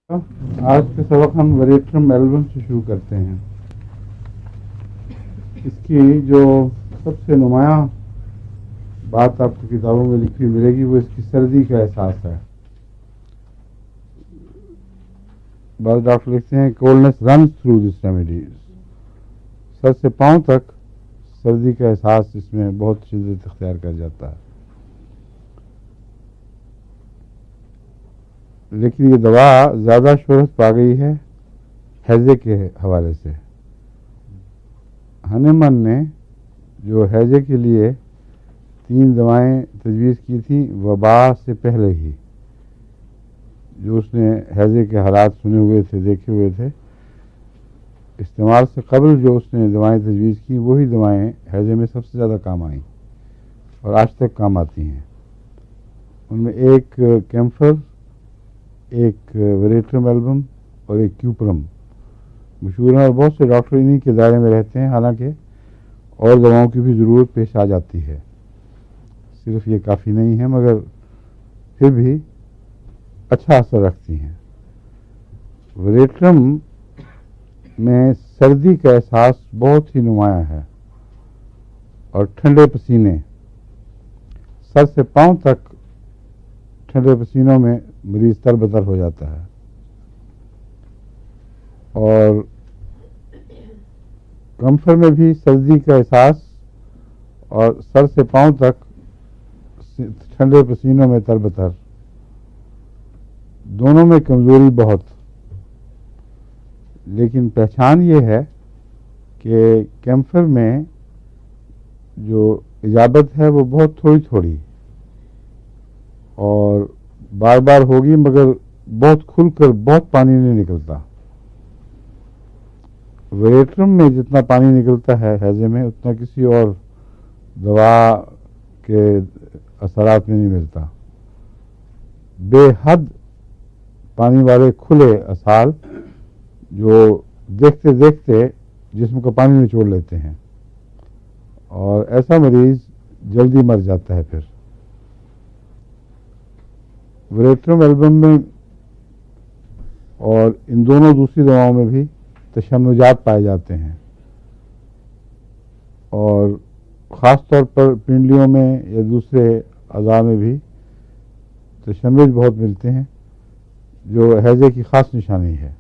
آج کا سبق ہم وریٹرم ایلبم سے شروع کرتے ہیں. اس کی جو سب سے نمایاں بات آپ کو کتابوں میں لکھی ملے گی وہ اس کی سردی کا احساس ہے. بعض ڈاکٹر لکھتے ہیں کولڈنس رنس تھرو دس ریمیڈیز. سر سے پاؤں تک سردی کا احساس اس میں بہت شدت اختیار کر جاتا ہے. لیکن یہ دوا زیادہ شہرت پا گئی ہے ہیضے کے حوالے سے. ہنیمن نے جو ہیضے کے لیے 3 دوائیں تجویز کی تھیں وبا سے پہلے ہی، جو اس نے ہیضے کے حالات سنے ہوئے تھے، دیکھے ہوئے تھے، استعمال سے قبل جو اس نے دوائیں تجویز کی وہی دوائیں ہیضے میں سب سے زیادہ کام آئیں اور آج تک کام آتی ہیں. ان میں ایک کیمفر، ایک وریٹرم ایلبم اور ایک کیوپرم مشہور ہیں، اور بہت سے ڈاکٹر انہی کے دائرے میں رہتے ہیں. حالانکہ اور دواؤں کی بھی ضرورت پیش آ جاتی ہے، صرف یہ کافی نہیں ہے، مگر پھر بھی اچھا اثر رکھتی ہیں. وریٹرم میں سردی کا احساس بہت ہی نمایاں ہے اور ٹھنڈے پسینے، سر سے پاؤں تک ٹھنڈے پسینوں میں مریض تر بتر ہو جاتا ہے. اور کمفر میں بھی سردی کا احساس اور سر سے پاؤں تک ٹھنڈے پسینوں میں تر بتر، دونوں میں کمزوری بہت. لیکن پہچان یہ ہے کہ کیمفر میں جو اجابت ہے وہ بہت تھوڑی تھوڑی اور بار بار ہوگی، مگر بہت کھل کر بہت پانی نہیں نکلتا. وریٹرم میں جتنا پانی نکلتا ہے ہیضے میں اتنا کسی اور دوا کے اثرات میں نہیں ملتا. بے حد پانی والے کھلے اسال جو دیکھتے دیکھتے جسم کو پانی نچوڑ لیتے ہیں، اور ایسا مریض جلدی مر جاتا ہے. پھر وریٹرم ایلبم میں اور ان دونوں دوسری دواؤں میں بھی تشنجات پائے جاتے ہیں، اور خاص طور پر پنڈلیوں میں یا دوسرے اعضاء میں بھی تشنج بہت ملتے ہیں، جو ہیضے کی خاص نشانی ہے.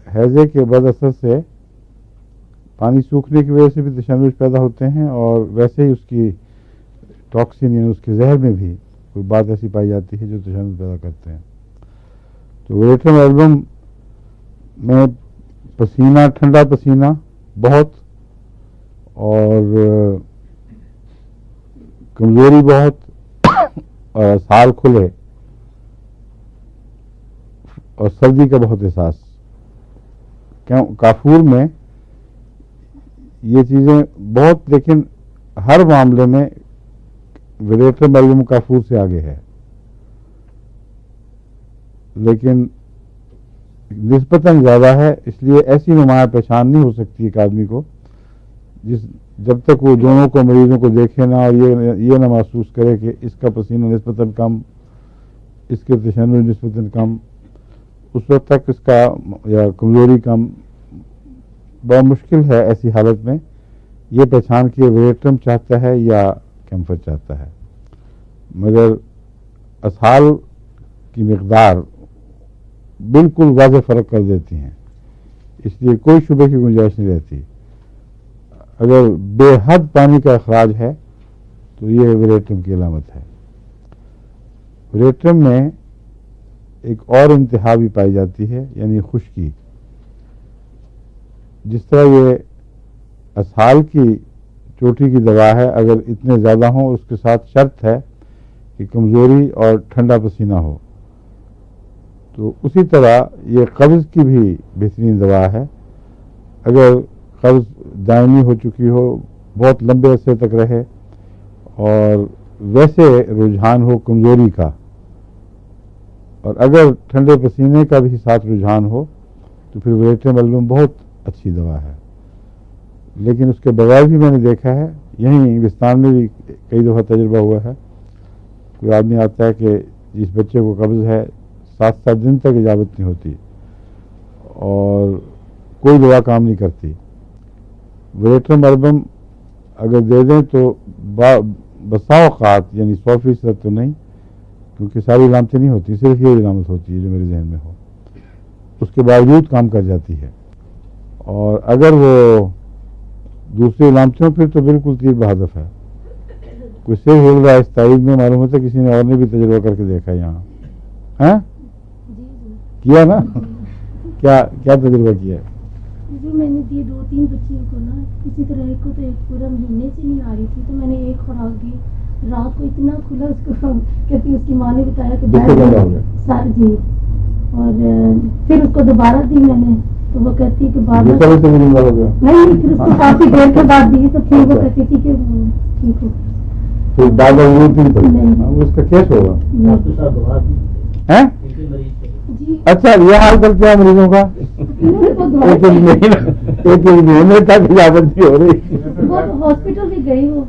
ہیضے کے بد اثر سے پانی سوکھنے کی وجہ سے بھی تشنج پیدا ہوتے ہیں، اور ویسے ہی اس کی ٹاکسین یعنی اس کے زہر میں بھی کوئی بات ایسی پائی جاتی ہے جو تشنج پیدا کرتے ہیں. تو وریٹرم ایلبم میں پسینہ، ٹھنڈا پسینہ بہت، اور کمزوری بہت، اور اسال کھلے، اور سردی کا بہت احساس. کافور میں یہ چیزیں بہت، لیکن ہر معاملے میں وریٹرم ایلبم کافور سے آگے ہے. لیکن نسبتاً زیادہ ہے، اس لیے ایسی نمایاں پہچان نہیں ہو سکتی ایک آدمی کو جب تک وہ دونوں کو مریضوں کو دیکھے نہ اور یہ نہ محسوس کرے کہ اس کا پسینہ نسبتاً کم، اس کے تشنج نسبتاً کم. اس وقت تک اس کا یا کمزوری کم. بڑا مشکل ہے ایسی حالت میں یہ پہچان کہ وریٹرم چاہتا ہے یا کیمفر چاہتا ہے. مگر اسال کی مقدار بالکل واضح فرق کر دیتی ہیں، اس لیے کوئی شبے کی گنجائش نہیں رہتی. اگر بے حد پانی کا اخراج ہے تو یہ وریٹرم کی علامت ہے. وریٹرم میں ایک اور انتہا بھی پائی جاتی ہے، یعنی خشکی. جس طرح یہ اسال کی چوٹی کی دوا ہے، اگر اتنے زیادہ ہوں، اس کے ساتھ شرط ہے کہ کمزوری اور ٹھنڈا پسینہ ہو، تو اسی طرح یہ قبض کی بھی بہترین دوا ہے. اگر قبض دائمی ہو چکی ہو، بہت لمبے عرصے تک رہے، اور ویسے رجحان ہو کمزوری کا، اور اگر ٹھنڈے پسینے کا بھی ساتھ رجحان ہو، تو پھر وریٹرم ایلبم بہت اچھی دوا ہے. لیکن اس کے بغیر بھی میں نے دیکھا ہے، یہیں انگلستان میں بھی کئی دفعہ تجربہ ہوا ہے. کوئی آدمی آتا ہے کہ جس بچے کو قبض ہے، 7 دن تک اجابت نہیں ہوتی اور کوئی دوا کام نہیں کرتی. ویریٹرم البم اگر دے دیں تو بسا اوقات یعنی 100% تو نہیں، کیونکہ ساری علامتیں نہیں ہوتی، صرف یہ علامت ہوتی ہے جو میرے ذہن میں ہو، اس کے باوجود کام کر جاتی ہے. اور اگر وہ دوسری علامتیں پھر تو بالکل تیر بہدف ہے. کوئی سر ہل رہا ہے اس تائید میں، معلوم ہوتا ہے کسی نے اور نے بھی تجربہ کر کے دیکھا یہاں. ہاں کیا نا؟ کیا تجربہ کیا ہے؟ جی میں نے دی 2-3 بچیوں کو نا، کسی طرح ایک کو تو ایک پورا مہینے سے نہیں آ رہی تھی، تو میں نے ایک خوراک دی، رات کو اتنا کھلا اس کو کہتی، اس کی ماں نے بتایا کہ سر جی، اور پھر اس کو دوبارہ دی میں نے، تو وہ کہتی کہ بابا نہیں، پھر اس کو کافی دیر کے بعد دی تو پھر وہ کہتی تھی کہ وہ ٹھیک ہو. اس کا کیس ہوگا. اچھا یہ حال کرتے ہیں مریضوں کا، ایک مہینے تک اجازت نہیں ہو رہی. ہاسپٹل بھی گئی ہو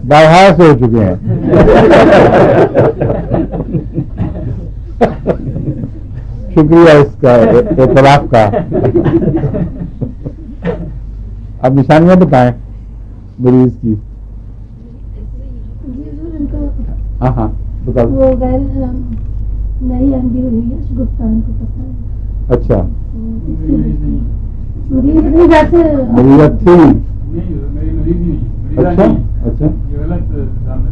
باہر سے ہو چکے ہیں. شکریہ اس کا اعتراف کا. اب نشانیاں بتائیں مریض کی. ہاں ہاں بتاؤ. وہ غیر نئی اندھی ہوئی ہے، شگفتان کو پتہ ہے. اچھا مریض تھی. اچھا اچھا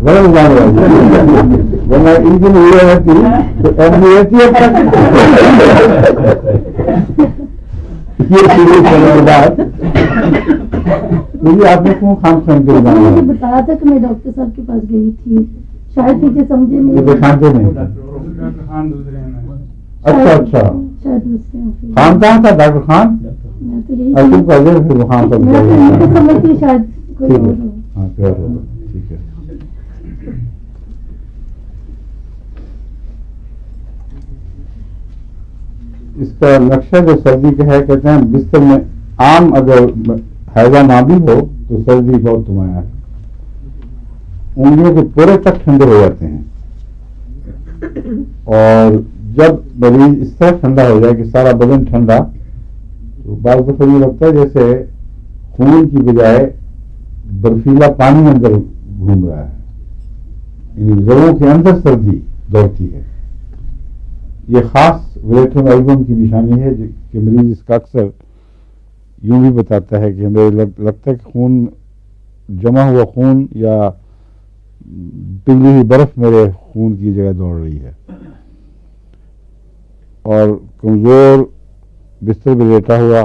غلط جان رہا ورنہ ان کی نہیں رہتی تو آپ نے کیوں خام خان کے مجھے بتایا تھا کہ میں ڈاکٹر صاحب کے پاس گئی تھی، شاید مجھے سمجھے نہیں. اچھا اچھا شاید دوسرے خان کہاں تھا؟ ڈاکٹر خان میں تو یہی خان سمجھتی شاید کوئی اور ہو. ہاں ٹھیک ہے. اس کا نقشہ جو سردی کا ہے، کہتے ہیں بستر میں عام اگر حیضہ نہ بھی ہو تو سردی بہت نمایاں ہے. انگلیوں کے پورے تک ٹھنڈے ہو جاتے ہیں، اور جب مریض اس طرح ٹھنڈا ہو جائے کہ سارا بدن ٹھنڈا، تو بعض دفعہ یہ لگتا ہے جیسے خون کی بجائے برفیلا پانی اندر گھوم رہا ہے، یعنی لوگوں کے اندر سردی دوڑتی ہے. یہ خاص ویریٹرم البم کی نشانی ہے کہ مریض اس کا اکثر یوں بھی بتاتا ہے کہ ہمیں لگتا ہے کہ خون جمع ہوا خون یا پگھلی ہوئی برف میرے خون کی جگہ دوڑ رہی ہے. اور کمزور بستر پہ لیٹا ہوا،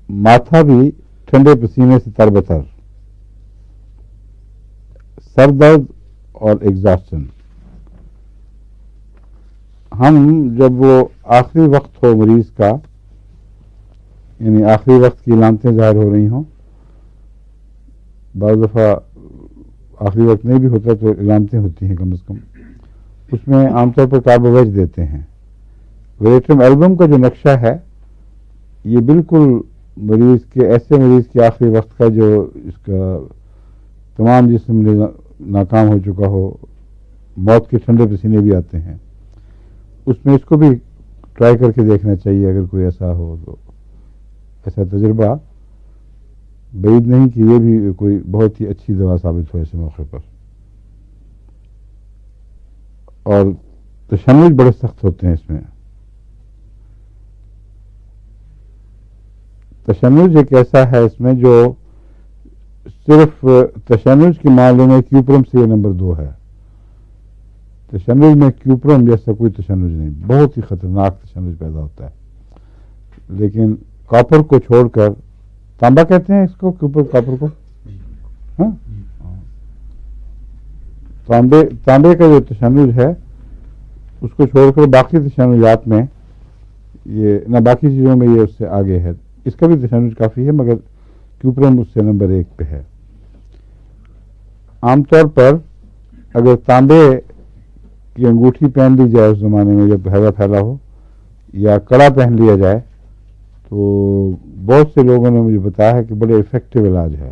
ماتھا بھی ٹھنڈے پسینے سے تر بتر، سر درد اور ایگزاسشن. ہم جب وہ آخری وقت ہو مریض کا، یعنی آخری وقت کی علامتیں ظاہر ہو رہی ہوں، بعض دفعہ آخری وقت نہیں بھی ہوتا تو علامتیں ہوتی ہیں کم از کم، اس میں عام طور پر کاربوویج دیتے ہیں. ویریٹرم البم کا جو نقشہ ہے یہ بالکل مریض کے ایسے مریض کے آخری وقت کا جو اس کا تمام جسم ناکام ہو چکا ہو، موت کے ٹھنڈے پسینے بھی آتے ہیں، اس میں اس کو بھی ٹرائی کر کے دیکھنا چاہیے. اگر کوئی ایسا ہو تو ایسا تجربہ بعید نہیں کہ یہ بھی کوئی بہت ہی اچھی دوا ثابت ہو ایسے موقع پر. اور تشنج بڑے سخت ہوتے ہیں اس میں. تشنج ایک ایسا ہے اس میں جو صرف تشنج کے معاملے میں کیوپرم سے یہ نمبر 2 ہے. تشنج میں کیوپرم جیسا کوئی تشنج نہیں، بہت ہی خطرناک تشنج پیدا ہوتا ہے. لیکن کاپر کو چھوڑ کر، تانبا کہتے ہیں اس کو، کاپر کو، ہاں تانبے کا جو تشنج ہے اس کو چھوڑ کر باقی تشنجات میں یہ نہ، باقی چیزوں میں یہ اس سے آگے ہے. اس کا بھی تشنج کافی ہے مگر کیوپرم اس سے نمبر 1 پہ ہے. عام طور پر اگر تانبے کی انگوٹھی پہن لی جائے اس زمانے میں جب ہیضہ پھیلا ہو، یا کڑا پہن لیا جائے، تو بہت سے لوگوں نے مجھے بتایا ہے کہ بڑے افیکٹو علاج ہے.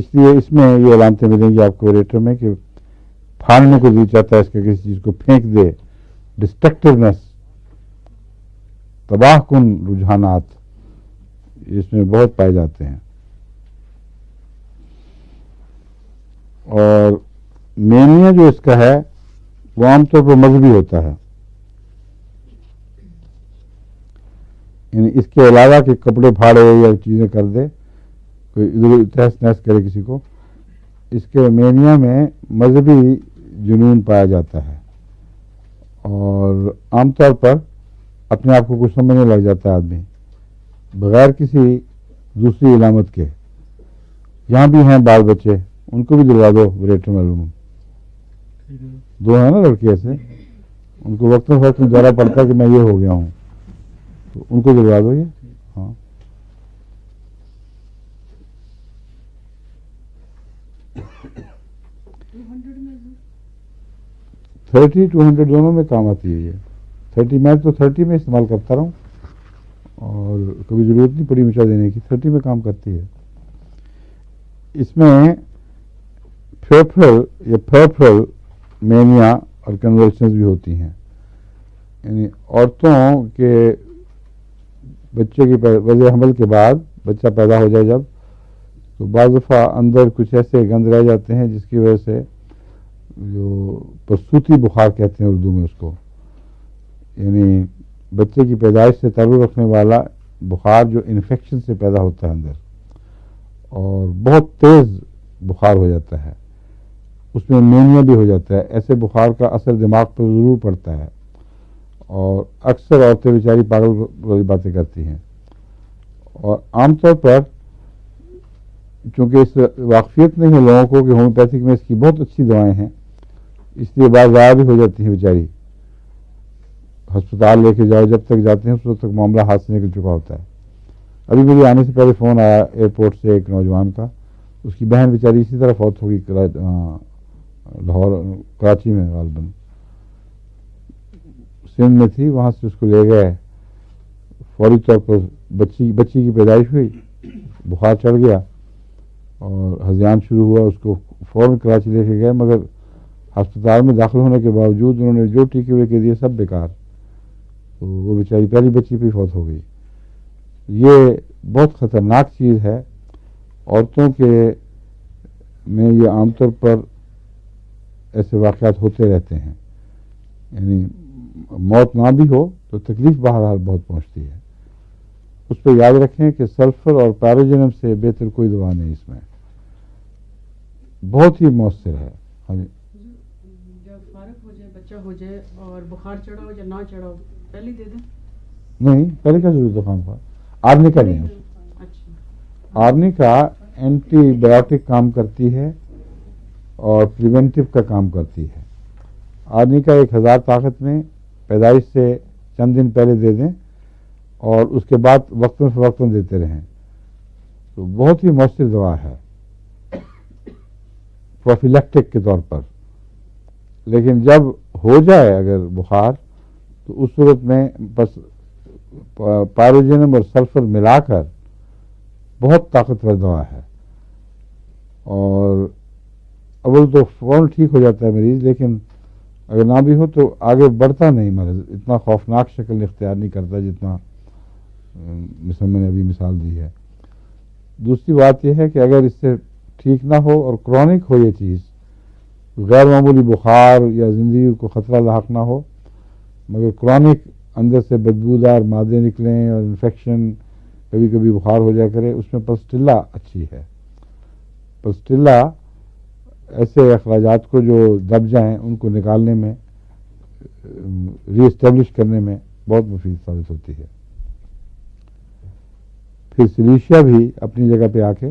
اس لیے اس میں یہ علامتیں ملیں گی آپ کو ریٹر میں کہ پھاڑنے کو دل چاہتا ہے اس کے کسی چیز کو پھینک دے، ڈسٹرکٹیونیس، تباہ کن رجحانات اس میں بہت پائے جاتے ہیں. اور مینیا جو اس کا ہے وہ عام طور پر مذہبی ہوتا ہے، یعنی اس کے علاوہ کہ کپڑے پھاڑے یا چیزیں کر دے، کوئی ادھر تہس نہس کرے کسی کو، اس کے مینیا میں مذہبی جنون پایا جاتا ہے. اور عام طور پر اپنے آپ کو کچھ سمجھنے لگ جاتا ہے آدمی بغیر کسی دوسری علامت کے. یہاں بھی ہیں بال بچے، ان کو بھی دلوا دو ریٹر معلوم، دو ہیں نا لڑکے ایسے، ان کو وقتاً فوقتاً دورہ پڑتا ہے کہ میں یہ ہو گیا ہوں، تو ان کو دلوا دو یہ. ہاں 30 200 دونوں میں کام آتی ہے یہ. 30 میں تو 30 میں استعمال کرتا رہا ہوں اور کبھی ضرورت نہیں پڑی مچا دینے کی. 30 میں کام کرتی ہے. اس میں پھرپھرل مینیا اور کنورشنز بھی ہوتی ہیں، یعنی عورتوں کے بچے کی وضع حمل کے بعد بچہ پیدا ہو جائے جب، تو بعض دفعہ اندر کچھ ایسے گند رہ جاتے ہیں جس کی وجہ سے جو پرسوتی بخار کہتے ہیں اردو میں اس کو، یعنی بچے کی پیدائش سے تعلق رکھنے والا بخار جو انفیکشن سے پیدا ہوتا ہے اندر اور بہت تیز بخار ہو جاتا ہے، اس میں مینیا بھی ہو جاتا ہے. ایسے بخار کا اثر دماغ پر ضرور پڑتا ہے اور اکثر عورتیں بیچاری پاگل والی باتیں کرتی ہیں. اور عام طور پر چونکہ اس واقفیت نہیں ہے لوگوں کو کہ ہومیوپیتھک میں اس کی بہت اچھی دوائیں ہیں، اس لیے بعض ضائع بھی ہو جاتی ہیں بیچاری. ہسپتال لے کے جاؤ، جب تک جاتے ہیں اس وقت تک معاملہ ہاتھ سے نکل چکا ہوتا ہے. ابھی مجھے آنے سے پہلے فون آیا ایئرپورٹ سے ایک نوجوان کا، اس کی بہن بیچاری اسی طرح فوت ہوگی لاہور کراچی میں، غالباً سندھ میں تھی، وہاں سے اس کو لے گئے. فوری طور پر بچی کی پیدائش ہوئی، بخار چڑھ گیا اور ہذیان شروع ہوا. اس کو فوراً کراچی لے کے گئے، مگر ہسپتال میں داخل ہونے کے باوجود انہوں نے جو ٹیکے ویکے دیے سب بیکار، تو وہ بیچاری پہلی بچی پہ فوت ہو گئی. یہ بہت خطرناک چیز ہے. عورتوں کے میں یہ عام طور پر ایسے واقعات ہوتے رہتے ہیں، یعنی موت نہ بھی ہو تو تکلیف بہرحال بہت پہنچتی ہے. اس پہ یاد رکھیں کہ سلفر اور پیروجینم سے بہتر کوئی دوا نہیں اس میں، بہت ہی مؤثر ہے. ہاں جی، جب فارغ ہو جائے، بچہ ہو جائے اور بخار چڑھا ہو یا نہ چڑھا ہو پہلے دے دیں؟ نہیں، پہلے کیا ضرورت ہے خام خواہ. آرنی کا نہیں، اچھا، آرنی کا اینٹی بایوٹک کام کرتی ہے اور پریونٹیو کا کام کرتی ہے. آرنی کا 1000 طاقت میں پیدائش سے چند دن پہلے دے دیں اور اس کے بعد وقتاً فوقتاً دیتے رہیں، تو بہت ہی مؤثر دوا ہے پروفیلیکٹک کے طور پر. لیکن جب ہو جائے اگر بخار تو اس صورت میں بس پیروجینم اور سلفر ملا کر بہت طاقتور دوا ہے. اور اول تو فوراً ٹھیک ہو جاتا ہے مریض، لیکن اگر نہ بھی ہو تو آگے بڑھتا نہیں مرض، اتنا خوفناک شکل اختیار نہیں کرتا جتنا میں نے ابھی مثال دی ہے. دوسری بات یہ ہے کہ اگر اس سے ٹھیک نہ ہو اور کرونک ہو یہ چیز، غیر معمولی بخار یا زندگی کو خطرہ لاحق نہ ہو مگر کرونک اندر سے بدبودار مادے نکلیں اور انفیکشن کبھی کبھی بخار ہو جائے کرے، اس میں پلسٹیلا اچھی ہے. پلسٹیلا ایسے اخراجات کو جو دب جائیں ان کو نکالنے میں، ری اسٹیبلش کرنے میں بہت مفید ثابت ہوتی ہے. پھر سلیشیا بھی اپنی جگہ پہ آ کے،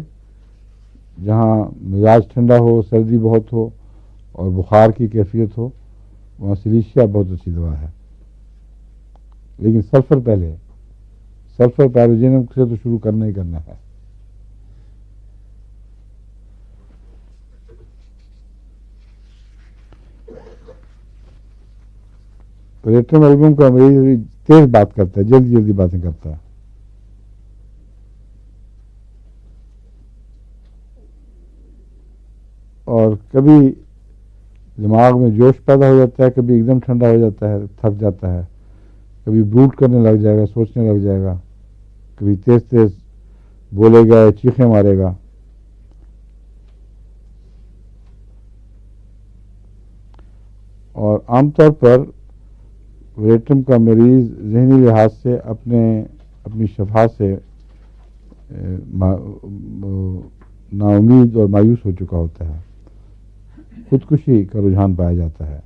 جہاں مزاج ٹھنڈا ہو، سردی بہت ہو اور بخار کی کیفیت ہو، وہاں سلیشیا بہت اچھی دوا ہے. لیکن سلفر پہلے، سلفر پیروجینم سے تو شروع کرنا ہی کرنا ہے. ریٹرم البم کا مریض تیز بات کرتا ہے، جلدی جلدی باتیں کرتا ہے. اور کبھی دماغ میں جوش پیدا ہو جاتا ہے، کبھی ایک دم ٹھنڈا ہو جاتا ہے، تھک جاتا ہے، کبھی بروٹ کرنے لگ جائے گا، سوچنے لگ جائے گا، کبھی تیز تیز بولے گا، چیخیں مارے گا. اور عام طور پر ویریٹم کا مریض ذہنی لحاظ سے اپنی شفا سے نا امید اور مایوس ہو چکا ہوتا ہے. خودکشی کا رجحان پایا جاتا ہے.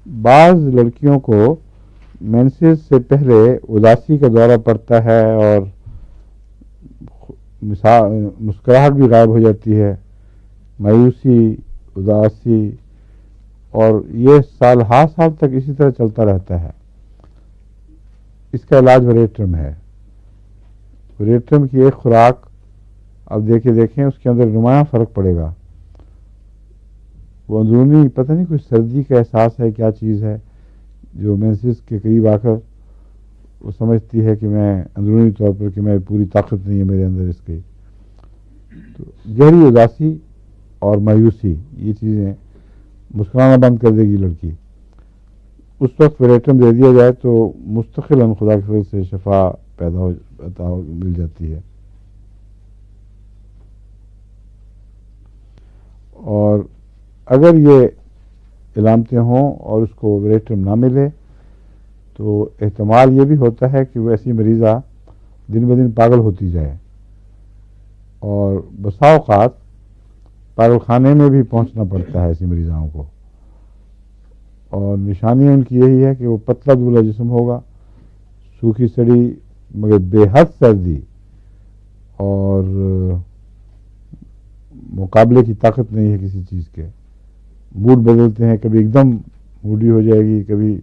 بعض لڑکیوں کو مینسز سے پہلے اداسی کا دورہ پڑتا ہے اور مسکراہٹ بھی غائب ہو جاتی ہے، مایوسی، اداسی، اور یہ سال ہر سال تک اسی طرح چلتا رہتا ہے. اس کا علاج وریٹرم ہے. وریٹرم کی ایک خوراک اب دیکھیں اس کے اندر نمایاں فرق پڑے گا. وہ اندرونی پتہ نہیں کچھ سردی کا احساس ہے، کیا چیز ہے جو مینسز کے قریب آ کر وہ سمجھتی ہے کہ میں اندرونی طور پر کہ میں پوری طاقت نہیں ہے میرے اندر اس کی. تو گہری اداسی اور مایوسی، یہ چیزیں مسکرانا بند کر دے گی لڑکی. اس وقت وریٹم دے دیا جائے تو مستقلاً خدا کے فضل سے شفا مل جاتی ہے. اور اگر یہ علامتیں ہوں اور اس کو وریٹم نہ ملے تو احتمال یہ بھی ہوتا ہے کہ وہ ایسی مریضہ دن بدن پاگل ہوتی جائے اور بسا اوقات پاگل خانے میں بھی پہنچنا پڑتا ہے ایسی مریضاؤں کو. اور نشانی ان کی یہی ہے کہ وہ پتلا دبلا جسم ہوگا، سوکھی سڑی مگر بے حد سردی، اور مقابلے کی طاقت نہیں ہے کسی چیز کے. موڈ بدلتے ہیں، کبھی ایک دم موڈی ہو جائے گی، کبھی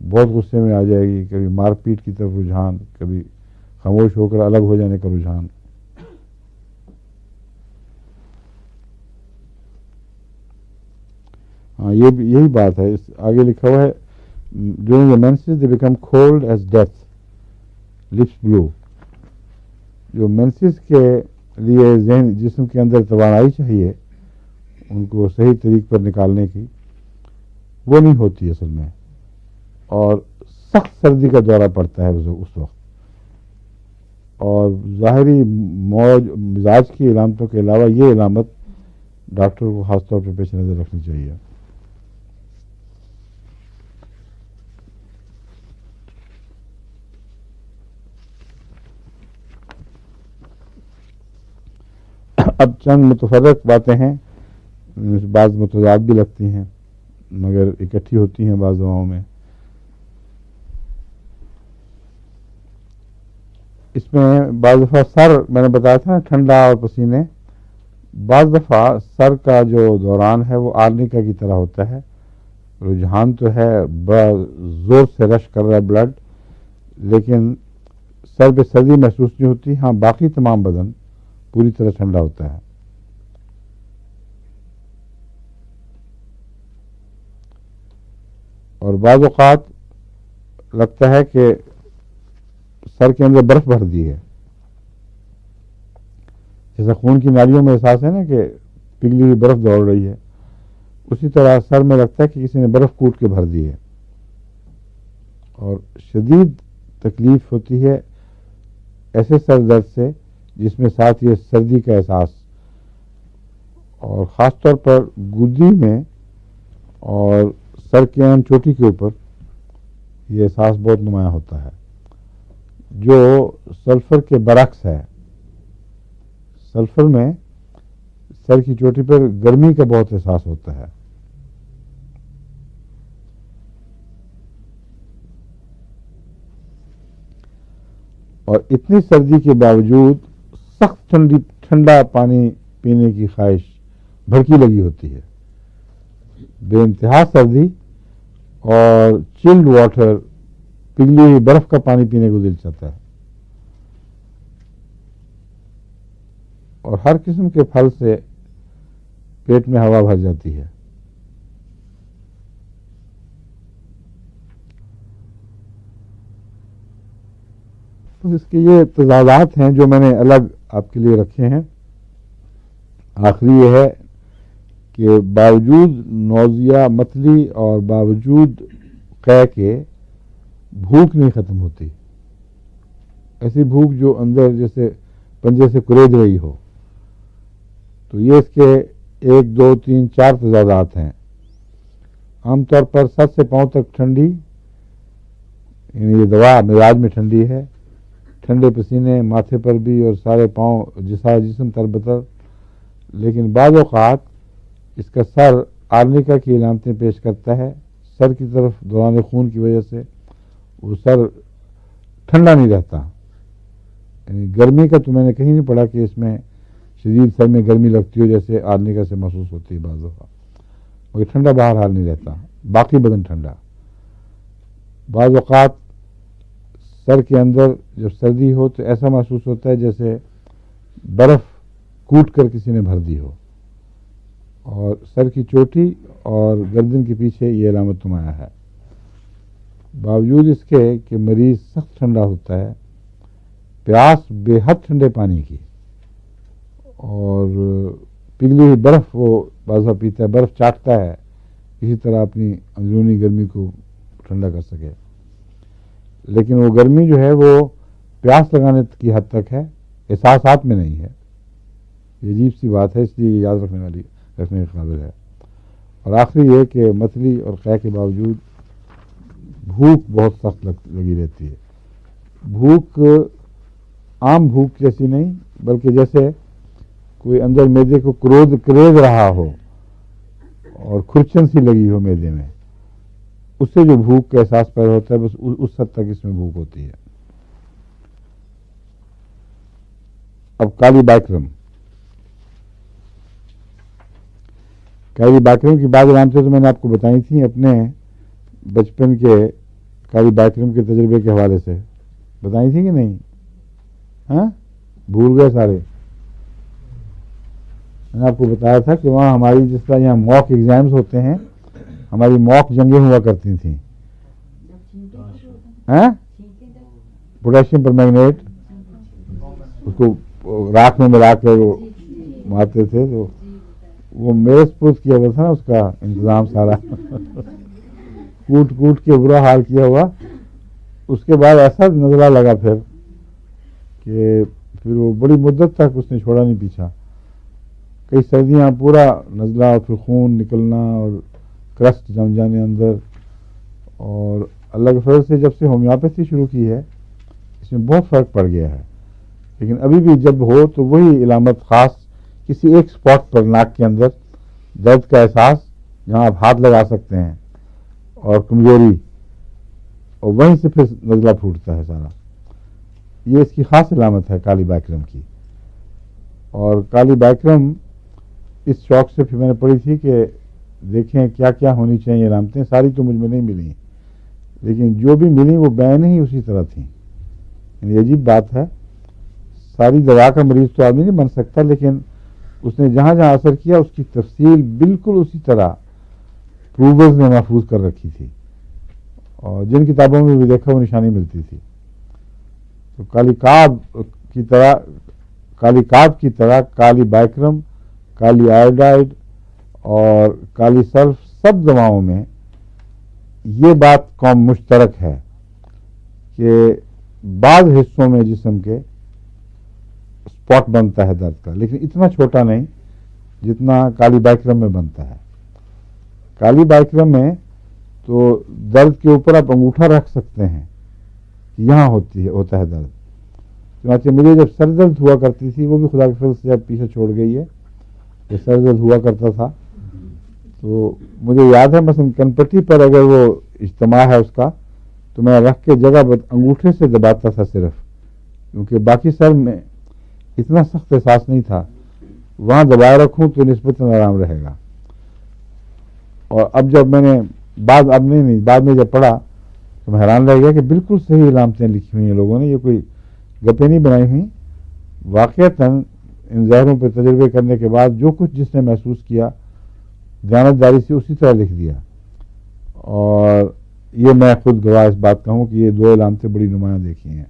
بہت غصے میں آ جائے گی، کبھی مار پیٹ کی طرف رجحان، کبھی خاموش ہو کر الگ ہو جانے کا رجحان. ہاں یہی بات ہے. آگے لکھا ہوا ہے during the menses they become cold as death, lips blue. جو مینسز کے لیے ذہن جسم کے اندر توانائی چاہیے ان کو صحیح طریق پر نکالنے کی، وہ نہیں ہوتی اصل میں، اور سخت سردی کا دورہ پڑتا ہے اس وقت. اور ظاہری مزاج کی علامتوں کے علاوہ یہ علامت ڈاکٹر کو خاص طور پر پیش نظر رکھنی چاہیے. اب چند متفرق باتیں ہیں، بعض متضاد بھی لگتی ہیں مگر اکٹھی ہوتی ہیں بعض دواؤں میں. اس میں بعض دفعہ سر، میں نے بتایا تھا نا ٹھنڈا اور پسینے، بعض دفعہ سر کا جو دوران ہے وہ آرنیکا کی طرح ہوتا ہے. رجحان تو ہے، بڑا زور سے رش کر رہا ہے بلڈ، لیکن سر پہ سردی محسوس نہیں ہوتی. ہاں باقی تمام بدن پوری طرح ٹھنڈا ہوتا ہے. اور بعض اوقات لگتا ہے کہ سر کے اندر برف بھر دی ہے، جیسا خون کی نالیوں میں احساس ہے نا کہ پگھلی ہوئی برف دوڑ رہی ہے، اسی طرح سر میں لگتا ہے کہ کسی نے برف کوٹ کے بھر دی ہے. اور شدید تکلیف ہوتی ہے ایسے سر درد سے جس میں ساتھ یہ سردی کا احساس، اور خاص طور پر گودی میں اور سر کے چوٹی کے اوپر یہ احساس بہت نمایاں ہوتا ہے، جو سلفر کے برعکس ہے. سلفر میں سر کی چوٹی پر گرمی کا بہت احساس ہوتا ہے. اور اتنی سردی کے باوجود سخت ٹھنڈا پانی پینے کی خواہش بھڑکی لگی ہوتی ہے. بے انتہا سردی اور چلڈ واٹر، پگھلی ہوئی برف کا پانی پینے کو دل چاہتا ہے. اور ہر قسم کے پھل سے پیٹ میں ہوا بھر جاتی ہے. تو اس کے یہ تضادات ہیں جو میں نے الگ آپ کے لیے رکھے ہیں. آخری یہ ہے کہ باوجود نوزیہ متلی اور باوجود قے کے بھوک نہیں ختم ہوتی. ایسی بھوک جو اندر جیسے پنجے سے کرید رہی ہو. تو یہ اس کے 1 2 3 4 تضادات ہیں. عام طور پر سر سے پاؤں تک ٹھنڈی، یعنی یہ دوا مزاج میں ٹھنڈی ہے. ٹھنڈے پسینے ماتھے پر بھی اور سارے پاؤں جسم تربتر. لیکن بعض اوقات اس کا سر آرنیکا کی علامتیں پیش کرتا ہے. سر کی طرف دوران خون کی وجہ سے وہ سر ٹھنڈا نہیں رہتا. یعنی گرمی کا تو میں نے کہیں نہیں پڑھا کہ اس میں شدید سر میں گرمی لگتی ہو جیسے آرنیکا سے محسوس ہوتی ہے بعض دفعہ، مگر ٹھنڈا باہر حال نہیں رہتا، باقی بدن ٹھنڈا. بعض اوقات سر کے اندر جب سردی ہو تو ایسا محسوس ہوتا ہے جیسے برف کوٹ کر کسی نے بھر دی ہو. اور سر کی چوٹی اور گردن کے پیچھے یہ علامت نمایاں ہے. باوجود اس کے کہ مریض سخت ٹھنڈا ہوتا ہے، پیاس بے حد ٹھنڈے پانی کی اور پگھلی ہوئی برف وہ بازا پیتا ہے، برف چاٹتا ہے کسی طرح اپنی اندرونی گرمی کو ٹھنڈا کر سکے. لیکن وہ گرمی جو ہے وہ پیاس لگانے کی حد تک ہے، احساسات میں نہیں ہے. یہ عجیب سی بات ہے، اس لیے یاد رکھنے کے قابل ہے. اور آخری یہ کہ متلی اور قے کے باوجود بھوک بہت سخت لگی رہتی ہے. بھوک عام بھوک جیسی نہیں، بلکہ جیسے کوئی اندر معدے کو کریز رہا ہو اور کھرچن سی لگی ہو معدے میں، اس سے جو بھوک کا احساس پیدا ہوتا ہے بس اس حد تک اس میں بھوک ہوتی ہے. اب کالی بائکرم کی بعض علامتیں تو میں نے آپ کو بتائی تھیں اپنے بچپن کے کالی بائکرم کے تجربے کے حوالے سے. بتائی تھی کہ نہیں؟ ہاں، بھول گئے سارے. میں نے آپ کو بتایا تھا کہ وہاں ہماری جس طرح یہاں موک ایگزامز ہوتے ہیں، ہماری موک جنگیں ہوا کرتی تھیں. پوٹاشیم پر میگنیٹ اس کو راکھ میں ملا کر وہ مارتے تھے. تو وہ میز پوچھ کیا ہوا تھا نا، اس کا انتظام سارا کوٹ کے برا حال کیا ہوا. اس کے بعد ایسا نزلہ لگا پھر وہ بڑی مدت تک اس نے چھوڑا نہیں پیچھا. کئی سردیاں پورا نزلہ اور پھر خون نکلنا اور کرسٹ جم جانے اندر. اور اللہ کے فضل سے جب سے ہومیوپیتھی شروع کی ہے اس میں بہت فرق پڑ گیا ہے. لیکن ابھی بھی جب ہو تو وہی علامت خاص کسی ایک سپاٹ پر ناک کے اندر درد کا احساس جہاں آپ ہاتھ لگا سکتے ہیں اور کمزوری، اور وہیں سے پھر نزلہ پھوٹتا ہے سارا. یہ اس کی خاص علامت ہے کالی بائکرم کی. اور کالی بائکرم اس شوق سے پھر میں نے پڑھی تھی کہ دیکھیں کیا کیا ہونی چاہیے علامتیں. ساری تو مجھ میں نہیں ملی، لیکن جو بھی ملی وہ بین ہی اسی طرح تھیں. یعنی عجیب بات ہے، ساری دوا کا مریض تو آدمی نہیں بن سکتا، لیکن اس نے جہاں جہاں اثر کیا اس کی تفصیل بالکل اسی طرح پروورز نے محفوظ کر رکھی تھی، اور جن کتابوں میں بھی دیکھا وہ نشانی ملتی تھی. تو کالی کاب کی طرح کالی بائکرم، کالی آیوڈائڈ اور کالی سلف، سب دواؤں میں یہ بات قوم مشترک ہے کہ بعض حصوں میں جسم کے اسپاٹ بنتا ہے درد کا، لیکن اتنا چھوٹا نہیں جتنا کالی بائکرم میں بنتا ہے. کالی بائکرم میں تو درد کے اوپر آپ انگوٹھا رکھ سکتے ہیں، یہاں ہوتا ہے درد. چنانچہ مجھے جب سر درد ہوا کرتی تھی، وہ بھی خدا کے فضل سے اب پیچھے چھوڑ گئی ہے، یہ سر درد ہوا کرتا تھا تو مجھے یاد ہے مثلا کنپٹی پر اگر وہ اجتماع ہے اس کا تو میں رکھ کے جگہ انگوٹھے سے دباتا تھا صرف، کیونکہ باقی سر میں اتنا سخت احساس نہیں تھا. وہاں دبائے رکھوں تو نسبتاً آرام رہے گا. اور اب جب میں نے بعد میں جب پڑھا تو میں حیران رہ گیا کہ بالکل صحیح علامتیں لکھی ہوئی ہیں لوگوں نے. یہ کوئی گپیں نہیں بنائی ہوئی، واقعتاً ان زہروں پہ تجربے کرنے کے بعد جو کچھ جس نے محسوس کیا دیانتداری سے اسی طرح لکھ دیا. اور یہ میں خود گواہ اس بات کا ہوں کہ یہ 2 علامتیں بڑی نمایاں دیکھی ہیں.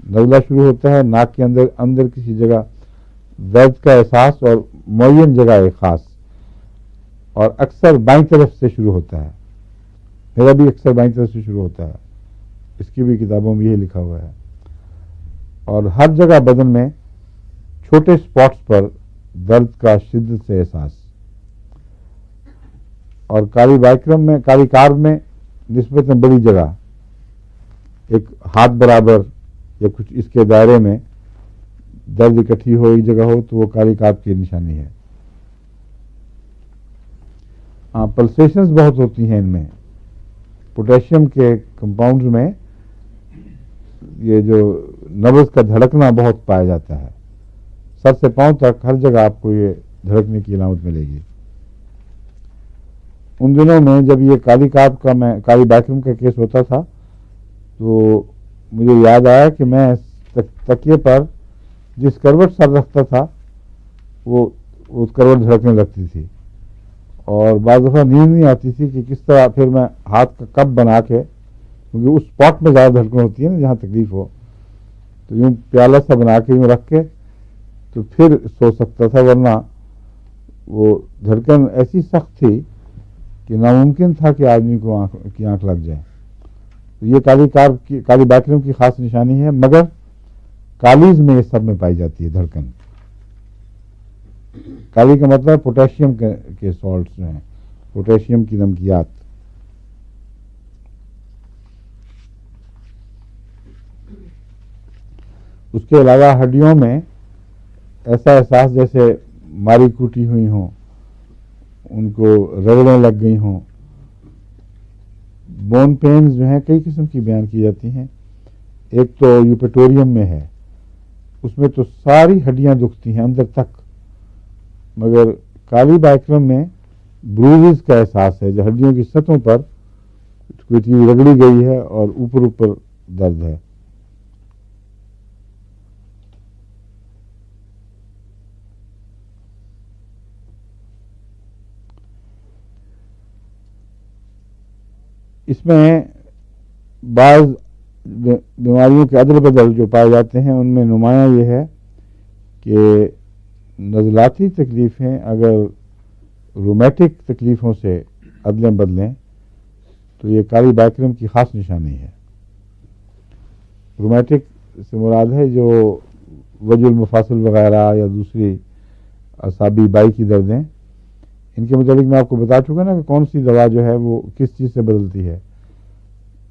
نزلہ شروع ہوتا ہے ناک کے اندر کسی جگہ درد کا احساس اور معین جگہ ہے خاص، اور اکثر بائیں طرف سے شروع ہوتا ہے. میرا بھی اکثر بائیں طرف سے شروع ہوتا ہے، اس کی بھی کتابوں میں یہ لکھا ہوا ہے. اور ہر جگہ بدن میں چھوٹے اسپاٹس پر درد کا شدت سے احساس. اور کالی کارب میں نسبتاً بڑی جگہ، ایک ہاتھ برابر یا کچھ اس کے دائرے میں درد اکٹھی ہو ایک جگہ ہو تو وہ کالی کارب کی نشانی ہے. ہاں، پلسیشنز بہت ہوتی ہیں ان میں. پوٹیشیم کے کمپاؤنڈز میں یہ جو نبض کا دھڑکنا بہت پایا جاتا ہے. سر سے پاؤں تک ہر جگہ آپ کو یہ دھڑکنے کی علامت ملے گی. ان دنوں میں جب یہ کالی بائکرم کا کیس ہوتا تھا تو مجھے یاد آیا کہ میں تکیے پر جس کروٹ سر رکھتا تھا وہ اس کروٹ دھڑکنے لگتی تھی، اور بعض دفعہ نیند نہیں آتی تھی کہ کس طرح پھر میں ہاتھ کا کپ بنا کے، کیونکہ اس اسپاٹ میں زیادہ دھڑکن ہوتی ہے نا جہاں تکلیف ہو، تو یوں پیالہ سا بنا کے یوں رکھ کے تو پھر سو سکتا تھا، ورنہ وہ دھڑکن ایسی سخت تھی کہ ناممکن تھا کہ آدمی کو کی آنکھ لگ جائے. تو یہ کالی بائکرم کی خاص نشانی ہے، مگر کالیز میں یہ سب میں پائی جاتی ہے دھڑکن. کالی کا مطلب پوٹیشیم کے سالٹس جو ہیں، پوٹیشیم کی نمکیات. اس کے علاوہ ہڈیوں میں ایسا احساس جیسے ماری کوٹی ہوئی ہوں، ان کو رگڑیں لگ گئی ہوں. بون پینز جو ہیں کئی قسم کی بیان کی جاتی ہیں. ایک تو یوپیٹوریم میں ہے، اس میں تو ساری ہڈیاں دکھتی ہیں اندر تک، مگر کالی بائکرم میں بروزز کا احساس ہے، جو ہڈیوں کی سطحوں پر کوئی چیز رگڑی گئی ہے اور اوپر درد ہے. اس میں بعض بیماریوں کے عدل بدل جو پائے جاتے ہیں ان میں نمایاں یہ ہے کہ نزلاتی تکلیفیں اگر رومیٹک تکلیفوں سے عدلیں بدلیں تو یہ کالی بائکرم کی خاص نشانی ہے. رومیٹک سے مراد ہے جو وجع المفاصل وغیرہ یا دوسری اعصابی بائی کی دردیں. ان کے متعلق میں آپ کو بتا چکا نا کہ کون سی دوا جو ہے وہ کس چیز سے بدلتی ہے.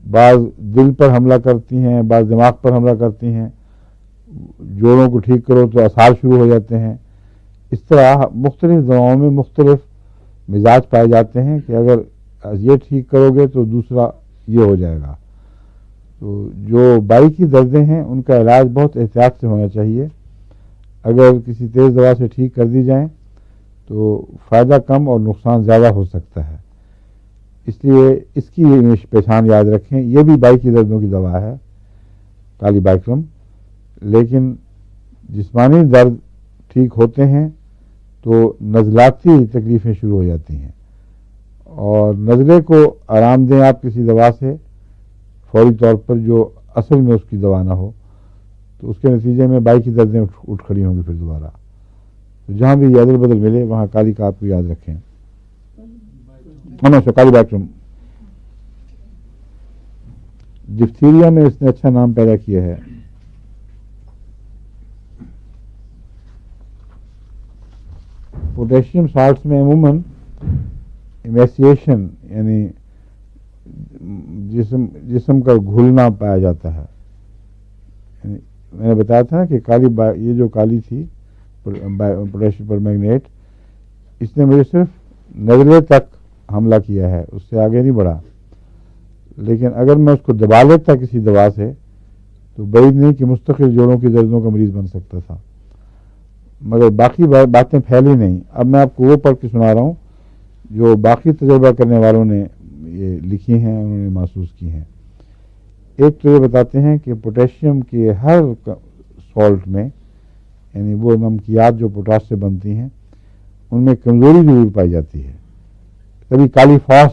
بعض دل پر حملہ کرتی ہیں، بعض دماغ پر حملہ کرتی ہیں. جوڑوں کو ٹھیک کرو تو آثار شروع ہو جاتے ہیں. اس طرح مختلف دواؤں میں مختلف مزاج پائے جاتے ہیں کہ اگر یہ ٹھیک کرو گے تو دوسرا یہ ہو جائے گا. تو جو بائی کی دردیں ہیں ان کا علاج بہت احتیاط سے ہونا چاہیے. اگر کسی تیز دوا سے ٹھیک کر دی جائیں تو فائدہ کم اور نقصان زیادہ ہو سکتا ہے. اس لیے اس کی پہچان یاد رکھیں. یہ بھی بائی کی دردوں کی دوا ہے کالی بائکرم، لیکن جسمانی درد ٹھیک ہوتے ہیں تو نزلاتی تکلیفیں شروع ہو جاتی ہیں، اور نزلے کو آرام دیں آپ کسی دوا سے فوری طور پر جو اصل میں اس کی دوا نہ ہو، تو اس کے نتیجے میں بائی کی دردیں اٹھ کھڑی ہوں گی پھر دوبارہ. تو جہاں بھی یہ عدل بدل ملے وہاں کالی کا آپ کو یاد رکھیں. کالی بائکرم. ڈفتیریا میں اس نے اچھا نام پیدا کیا ہے. پوٹیشیم سالٹس میں عموماً ایمیسیشن یعنی جسم کا گھلنا پایا جاتا ہے. یعنی میں نے بتایا تھا کہ یہ جو کالی تھی پوٹیشیم پر میگنیٹ، اس نے مجھے صرف نزلے تک حملہ کیا ہے، اس سے آگے نہیں بڑھا. لیکن اگر میں اس کو دبا لیتا کسی دوا سے تو بعید نہیں کہ مستقل جوڑوں کی دردوں کا مریض بن سکتا تھا. مگر باقی باتیں پھیلی نہیں. اب میں آپ کو وہ پڑھ کے سنا رہا ہوں جو باقی تجربہ کرنے والوں نے یہ لکھی ہیں، انہوں نے محسوس کی ہیں. ایک تو یہ بتاتے ہیں کہ پوٹیشیم کے ہر سالٹ میں، یعنی وہ نمکیات جو پوٹاش سے بنتی ہیں، ان میں کمزوری ضرور پائی جاتی ہے. کبھی کالی فاس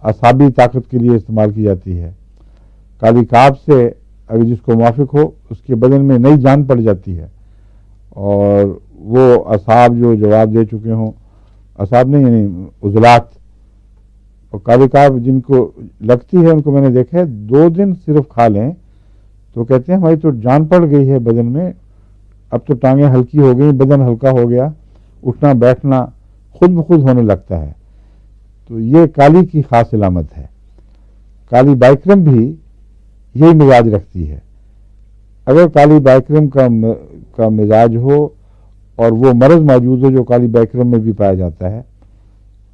اعصابی طاقت کے لیے استعمال کی جاتی ہے. کالی کارب سے اگر جس کو موافق ہو اس کے بدن میں نئی جان پڑ جاتی ہے، اور وہ اعصاب جو جواب دے چکے ہوں، اعصاب نہیں یعنی عضلات اور کالکاب جن کو لگتی ہے، ان کو میں نے دیکھا ہے 2 دن صرف کھا لیں تو کہتے ہیں ہماری تو جان پڑ گئی ہے بدن میں، اب تو ٹانگیں ہلکی ہو گئی، بدن ہلکا ہو گیا، اٹھنا بیٹھنا خود بخود ہونے لگتا ہے۔ تو یہ کالی کی خاص علامت ہے۔ کالی بائکرم بھی یہی مزاج رکھتی ہے۔ اگر کالی بائکرم کا مزاج ہو اور وہ مرض موجود ہو جو کالی بائکرم میں بھی پایا جاتا ہے،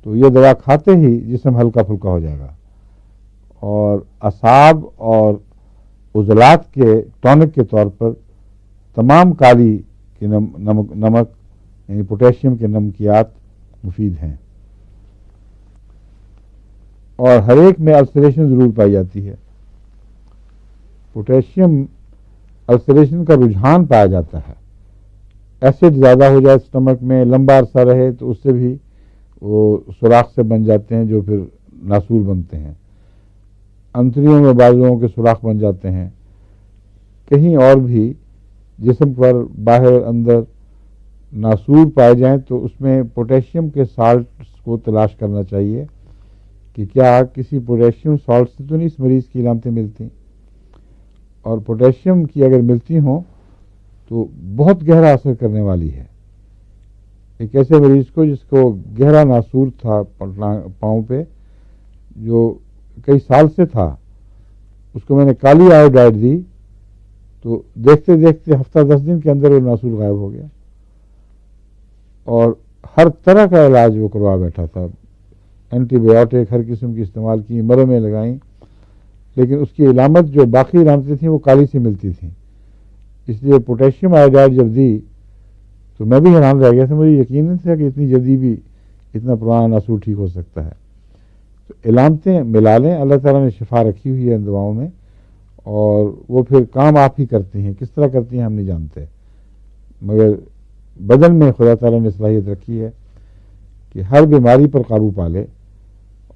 تو یہ دوا کھاتے ہی جسم ہلکا پھلکا ہو جائے گا، اور اعصاب اور عضلات کے ٹونک کے طور پر تمام کالی کے نمک یعنی پوٹیشیم کے نمکیات مفید ہیں۔ اور ہر ایک میں السریشن ضرور پائی جاتی ہے۔ پوٹیشیم السریشن کا رجحان پایا جاتا ہے۔ ایسڈ زیادہ ہو جائے اسٹمک میں، لمبا عرصہ رہے تو اس سے بھی وہ سوراخ سے بن جاتے ہیں جو پھر ناسور بنتے ہیں۔ انتڑیوں میں بعض لوگوں کے سوراخ بن جاتے ہیں۔ کہیں اور بھی جسم پر باہر اندر ناسور پائے جائیں تو اس میں پوٹیشیم کے سالٹس کو تلاش کرنا چاہیے کہ کیا کسی پوٹیشیم سالٹ سے تو نہیں اس مریض کی علامتیں ملتی، اور پوٹیشیم کی اگر ملتی ہوں تو بہت گہرا اثر کرنے والی ہے۔ ایک ایسے مریض کو جس کو گہرا ناسور تھا پاؤں پہ جو کئی سال سے تھا، اس کو میں نے کالی آیوڈائڈ دی تو دیکھتے دیکھتے ہفتہ 10 دن کے اندر وہ ناسور غائب ہو گیا، اور ہر طرح کا علاج وہ کروا بیٹھا تھا، اینٹی بایوٹک ہر قسم کی استعمال کی، مرہمیں لگائیں، لیکن اس کی علامت جو باقی علامتیں تھیں وہ کالی سے ملتی تھیں۔ اس لیے پوٹیشیم آیوڈائڈ جب دی تو میں بھی حیران رہ گیا تھا، مجھے یقین نہیں تھا کہ اتنی جلدی بھی اتنا پرانا ناسور ٹھیک ہو سکتا ہے۔ تو علامتیں ملا لیں، اللہ تعالیٰ نے شفا رکھی ہوئی ہے ان دواؤں میں، اور وہ پھر کام آپ ہی کرتی ہیں، کس طرح کرتی ہیں ہم نہیں جانتے، مگر بدن میں خدا تعالیٰ نے صلاحیت رکھی ہے کہ ہر بیماری پر قابو پا لے،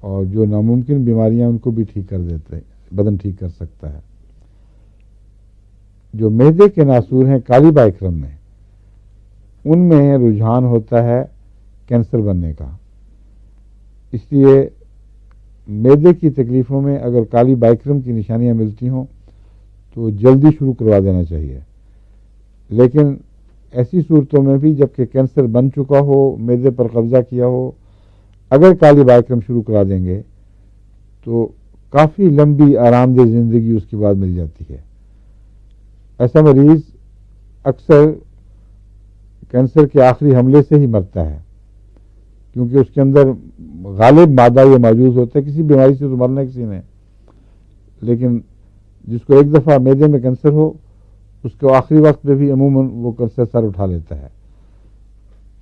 اور جو ناممکن بیماریاں ان کو بھی ٹھیک کر دیتے ہیں، بدن ٹھیک کر سکتا ہے۔ جو معدے کے ناسور ہیں کالی بائکرم میں، ان میں رجحان ہوتا ہے کینسر بننے کا۔ اس لیے معدے کی تکلیفوں میں اگر کالی بائکرم کی نشانیاں ملتی ہوں تو جلدی شروع کروا دینا چاہیے، لیکن ایسی صورتوں میں بھی جبکہ کینسر بن چکا ہو، معدے پر قبضہ کیا ہو، اگر کالی بائکرم شروع کرا دیں گے تو کافی لمبی آرام دہ زندگی اس کے بعد مل جاتی ہے۔ ایسا مریض اکثر کینسر کے آخری حملے سے ہی مرتا ہے، کیونکہ اس کے اندر غالب مادہ یہ موجود ہوتا ہے۔ کسی بیماری سے تو مرنا کسی نے، لیکن جس کو ایک دفعہ معدے میں کینسر ہو اس کو آخری وقت میں بھی عموماً وہ کینسر سر اٹھا لیتا ہے۔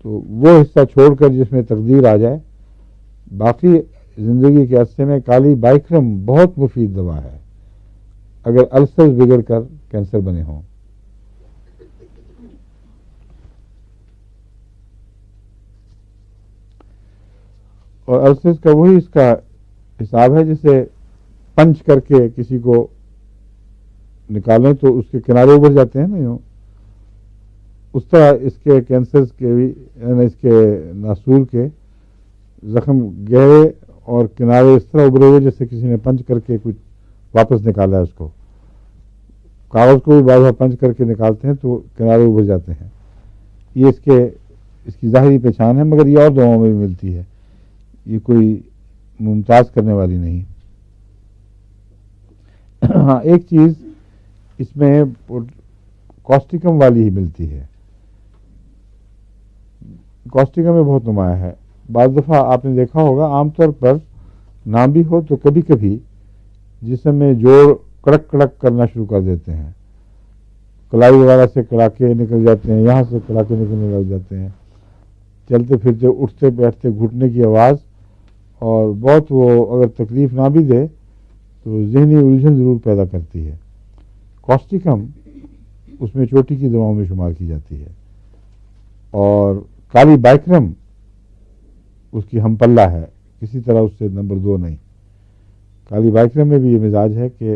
تو وہ حصہ چھوڑ کر جس میں تقدیر آ جائے، باقی زندگی کے عرصے میں کالی بائکرم بہت مفید دوا ہے اگر السر بگڑ کر کینسر بنے ہوں۔ اور السرز کا وہی اس کا حساب ہے جسے پنچ کر کے کسی کو نکالیں تو اس کے کنارے ابھر جاتے ہیں نا، یوں اس طرح اس کے کینسرز کے بھی، یعنی اس کے ناسور کے زخم گہرے اور کنارے اس طرح ابھرے ہوئے جیسے کسی نے پنچ کر کے کچھ واپس نکالا ہے۔ اس کو کاغذ کو بھی بعض پنچ کر کے نکالتے ہیں تو کنارے ابھر جاتے ہیں۔ یہ اس کی ظاہری پہچان ہے، مگر یہ اور دواؤں میں بھی ملتی ہے، یہ کوئی ممتاز کرنے والی نہیں۔ ہاں ایک چیز اس میں کاسٹیکم والی ہی ملتی ہے، کاسٹیکم میں بہت نمایاں ہے۔ بعض دفعہ آپ نے دیکھا ہوگا عام طور پر نہ بھی ہو تو کبھی کبھی جسم میں جوڑ کڑک کڑک کرنا شروع کر دیتے ہیں، کلائی وغیرہ سے کڑاکے نکل جاتے ہیں، یہاں سے کڑاکے نکلنے لگ جاتے ہیں، چلتے پھرتے اٹھتے بیٹھتے گھٹنے کی آواز، اور بہت وہ اگر تکلیف نہ بھی دے تو ذہنی الجھن ضرور پیدا کرتی ہے۔ کاسٹیکم اس میں چوٹی کی دواؤں میں شمار کی جاتی ہے، اور کالی بائکرم اس کی ہم پلہ ہے، کسی طرح اس سے نمبر 2 نہیں۔ کالی بائکرم میں بھی یہ مزاج ہے کہ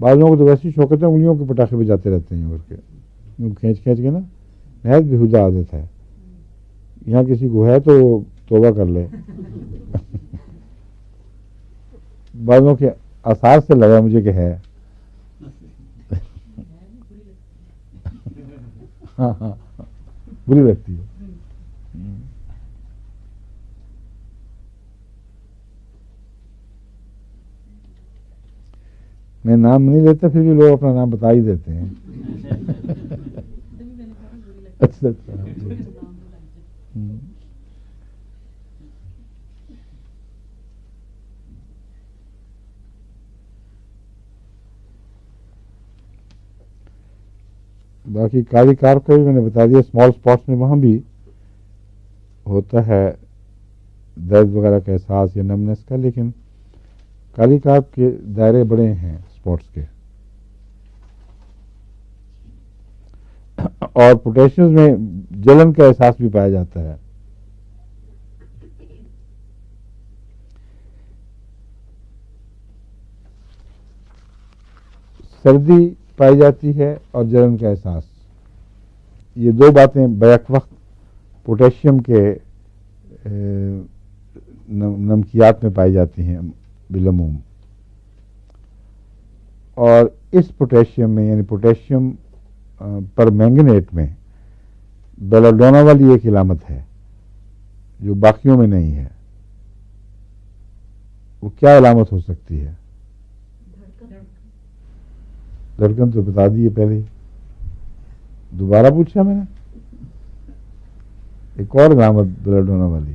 بعض لوگوں کو تو ویسی شوقت ہے انگلیوں کے پٹاخے بجاتے رہتے ہیں اور کے یوں کھینچ کے نا، نہایت بیہودہ عادت ہے. یہاں کسی کو ہے تو توبہ کر لے. بعضوں کے آثار سے لگا مجھے کہ ہے. ہاں ہاں بری لگتی ہے. میں نام نہیں لیتا پھر بھی لوگ اپنا نام بتا ہی دیتے ہیں. اچھا باقی کالی کار کو بھی میں نے بتا دیا. اسمال اسپاٹس میں وہاں بھی ہوتا ہے درد وغیرہ کا احساس یا نمنس کا، لیکن کالی کارپ کے دائرے بڑے ہیں اسپاٹس کے. اور پوٹیشیم میں جلن کا احساس بھی پایا جاتا ہے. سردی پائی جاتی ہے اور جلن کا احساس. یہ دو باتیں بیک وقت پوٹیشیم کے نمکیات میں پائی جاتی ہیں بالعموم. اور اس پوٹیشیم میں یعنی پوٹیشیم پر مینگنیٹ میں بیلاڈونا والی ایک علامت ہے جو باقیوں میں نہیں ہے. وہ کیا علامت ہو سکتی ہے؟ دھڑکن تو بتا دیے پہلے. دوبارہ پوچھا میں نے. ایک اور علامت بیلاڈونا والی،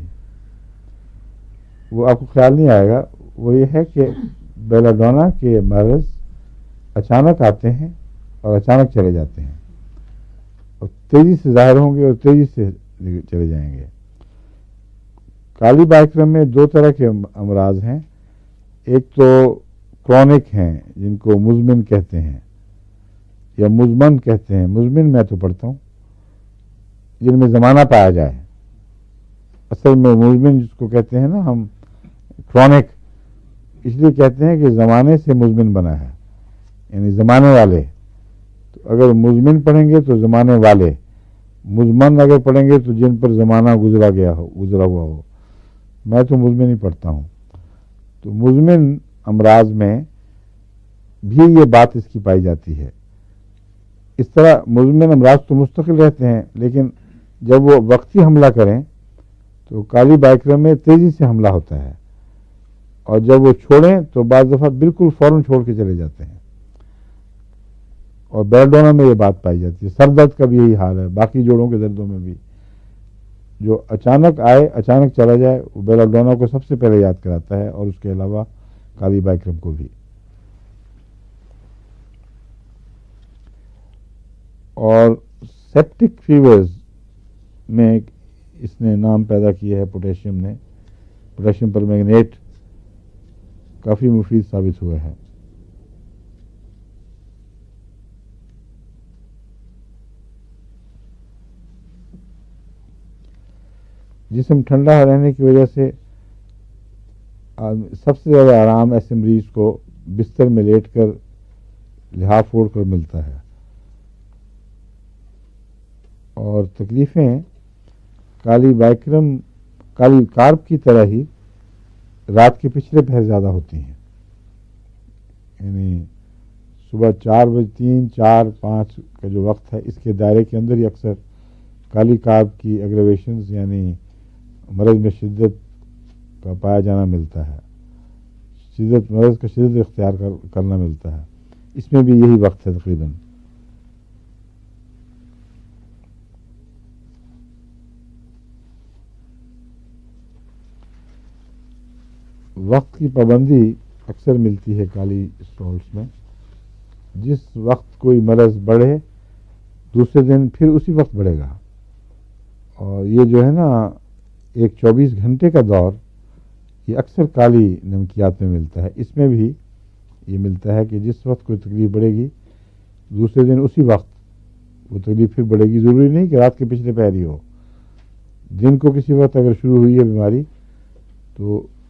وہ آپ کو خیال نہیں آئے گا. وہ یہ ہے کہ بیلاڈونا کے مرض اچانک آتے ہیں اور اچانک چلے جاتے ہیں، اور تیزی سے ظاہر ہوں گے اور تیزی سے چلے جائیں گے. کالی بائکرم میں دو طرح کے امراض ہیں. ایک تو کرونک ہیں جن کو مزمن کہتے ہیں یا مزمن کہتے ہیں. مزمن میں تو پڑھتا ہوں، جن میں زمانہ پایا جائے. اصل میں مزمن جس کو کہتے ہیں نا ہم کرونک اس لیے کہتے ہیں کہ زمانے سے مزمن بنا ہے، یعنی زمانے والے. تو اگر مزمن پڑھیں گے تو زمانے والے، مزمن اگر پڑھیں گے تو جن پر زمانہ گزرا ہوا ہو. میں تو مزمن ہی پڑھتا ہوں. تو مزمن امراض میں بھی یہ بات اس کی پائی جاتی ہے. اس طرح مزمن امراض تو مستقل رہتے ہیں، لیکن جب وہ وقتی حملہ کریں تو کالی بائکرم میں تیزی سے حملہ ہوتا ہے، اور جب وہ چھوڑیں تو بعض دفعہ بالکل فوراً چھوڑ کے چلے جاتے ہیں. اور بیلاڈونا میں یہ بات پائی جاتی ہے. سر درد کا بھی یہی حال ہے، باقی جوڑوں کے دردوں میں بھی. جو اچانک آئے اچانک چلا جائے وہ بیلاڈونا کو سب سے پہلے یاد کراتا ہے، اور اس کے علاوہ کالی بائکرم کو بھی. اور سیپٹک فیورز میں اس نے نام پیدا کیا ہے پوٹیشیم نے. پوٹیشیم پر مینگنیٹ کافی مفید ثابت ہوا ہے. جسم ٹھنڈا رہنے کی وجہ سے سب سے زیادہ آرام ایسے مریض کو بستر میں لیٹ کر لحاف اوڑھ کر ملتا ہے. اور تکلیفیں کالی کارپ کی طرح ہی رات کے پچھلے پہر زیادہ ہوتی ہیں. یعنی صبح 4 بجے 3 4 5 کا جو وقت ہے اس کے دائرے کے اندر ہی اکثر کالی کارپ کی ایگریویشنز یعنی مرض میں شدت کا پایا جانا ملتا ہے. مرض کا شدت اختیار کرنا ملتا ہے. اس میں بھی یہی وقت ہے تقریباً. وقت کی پابندی اکثر ملتی ہے کالی اسٹالس میں. جس وقت کوئی مرض بڑھے دوسرے دن پھر اسی وقت بڑھے گا. اور یہ جو ہے نا ایک 24 گھنٹے کا دور یہ اکثر کالی نمکیات میں ملتا ہے. اس میں بھی یہ ملتا ہے کہ جس وقت کوئی تکلیف بڑھے گی دوسرے دن اسی وقت وہ تکلیف پھر بڑھے گی. ضروری نہیں کہ رات کے پچھلے پہر ہی ہو. دن کو کسی وقت اگر شروع ہوئی ہے بیماری تو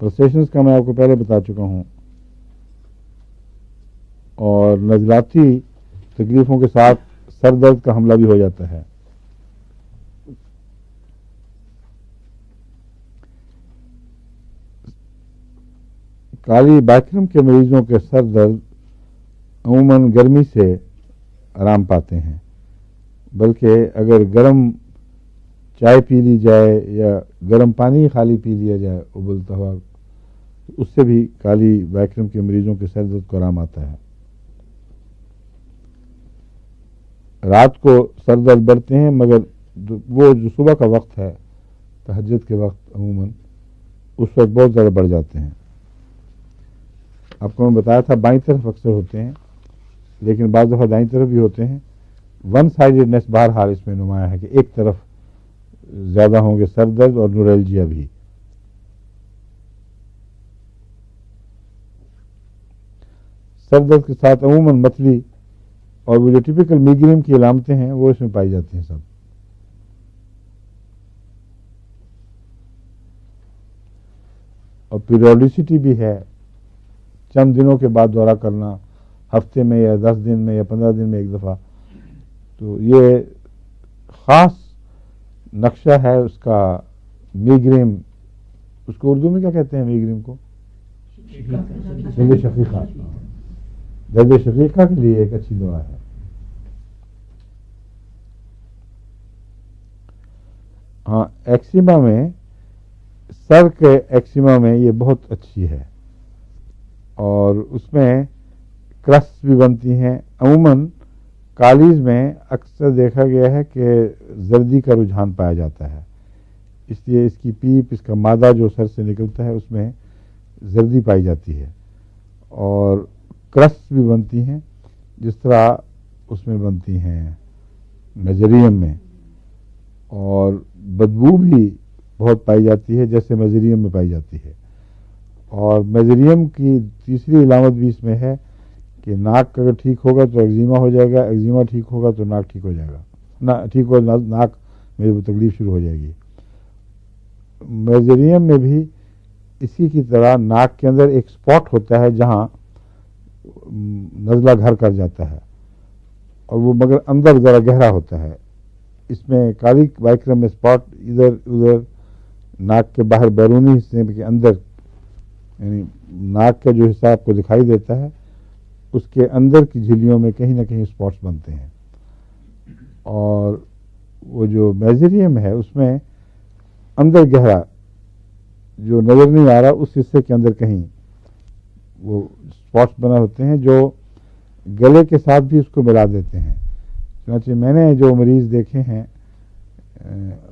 پلسیشنز کا میں آپ کو پہلے بتا چکا ہوں، اور نزلاتی تکلیفوں کے ساتھ سر درد کا حملہ بھی ہو جاتا ہے۔ کالی بائکرم کے مریضوں کے سر درد عموماً گرمی سے آرام پاتے ہیں، بلکہ اگر گرم چائے پی لی جائے یا گرم پانی خالی پی لیا جائے ابلتا ہوا، اس سے بھی کالی بائکرم کے مریضوں کے سر درد کو آرام آتا ہے۔ رات کو سر درد بڑھتے ہیں، مگر وہ جو صبح کا وقت ہے، تہجد کے وقت عموماً اس وقت بہت زیادہ بڑھ جاتے ہیں۔ آپ کو میں بتایا تھا بائیں طرف اکثر ہوتے ہیں، لیکن بعض دفعہ دائیں طرف بھی ہوتے ہیں۔ ون سائیڈڈنیس بہرحال اس میں نمایاں ہے کہ ایک طرف زیادہ ہوں گے سر درد اور نورالجیا بھی۔ سر درد کے ساتھ عموماً متلی اور وہ جو ٹپیکل میگرین کی علامتیں ہیں وہ اس میں پائی جاتی ہیں سب۔ اور پیریوڈیسٹی بھی ہے، چند دنوں کے بعد دورہ کرنا، ہفتے میں یا 10 دن میں یا 15 دن میں ایک دفعہ۔ تو یہ خاص نقشہ ہے اس کا میگرین۔ اس کو اردو میں کیا کہتے ہیں میگرین کو؟ درد شقیقہ۔ درد شقیقہ کے لیے ایک اچھی دوا ہے۔ ہاں، ایکسیما میں، سر کے ایکسیما میں یہ بہت اچھی ہے، اور اس میں کرسٹ بھی بنتی ہیں۔ عموماً کالیز میں اکثر دیکھا گیا ہے کہ زردی کا رجحان پایا جاتا ہے، اس لیے اس کی پیپ، اس کا مادہ جو سر سے نکلتا ہے اس میں زردی پائی جاتی ہے، اور کرسٹ بھی بنتی ہیں جس طرح اس میں بنتی ہیں میزریم میں، اور بدبو بھی بہت پائی جاتی ہے جیسے میزریم میں پائی جاتی ہے۔ اور میزریم کی تیسری علامت بھی اس میں ہے کہ ناک اگر ٹھیک ہوگا تو ایگزیما ہو جائے گا، ایگزیما ٹھیک ہوگا تو ناک ٹھیک ہو جائے گا، ٹھیک ہو ناک میں وہ تکلیف شروع ہو جائے گی۔ میزریم میں بھی اسی کی طرح ناک کے اندر ایک سپاٹ ہوتا ہے جہاں نزلہ گھر کر جاتا ہے، اور وہ مگر اندر ذرا گہرا ہوتا ہے۔ اس میں کالی بائکرم میں سپاٹ ادھر ادھر ناک کے باہر بیرونی حصے کے اندر، یعنی ناک کا جو حصہ آپ کو دکھائی دیتا ہے اس کے اندر کی جھلیوں میں کہیں نہ کہیں سپاٹس بنتے ہیں، اور وہ جو میزریم ہے اس میں اندر گہرا جو نظر نہیں آ رہا اس حصے کے اندر کہیں وہ سپاٹس بنا ہوتے ہیں جو گلے کے ساتھ بھی اس کو ملا دیتے ہیں۔ چنانچہ میں نے جو مریض دیکھے ہیں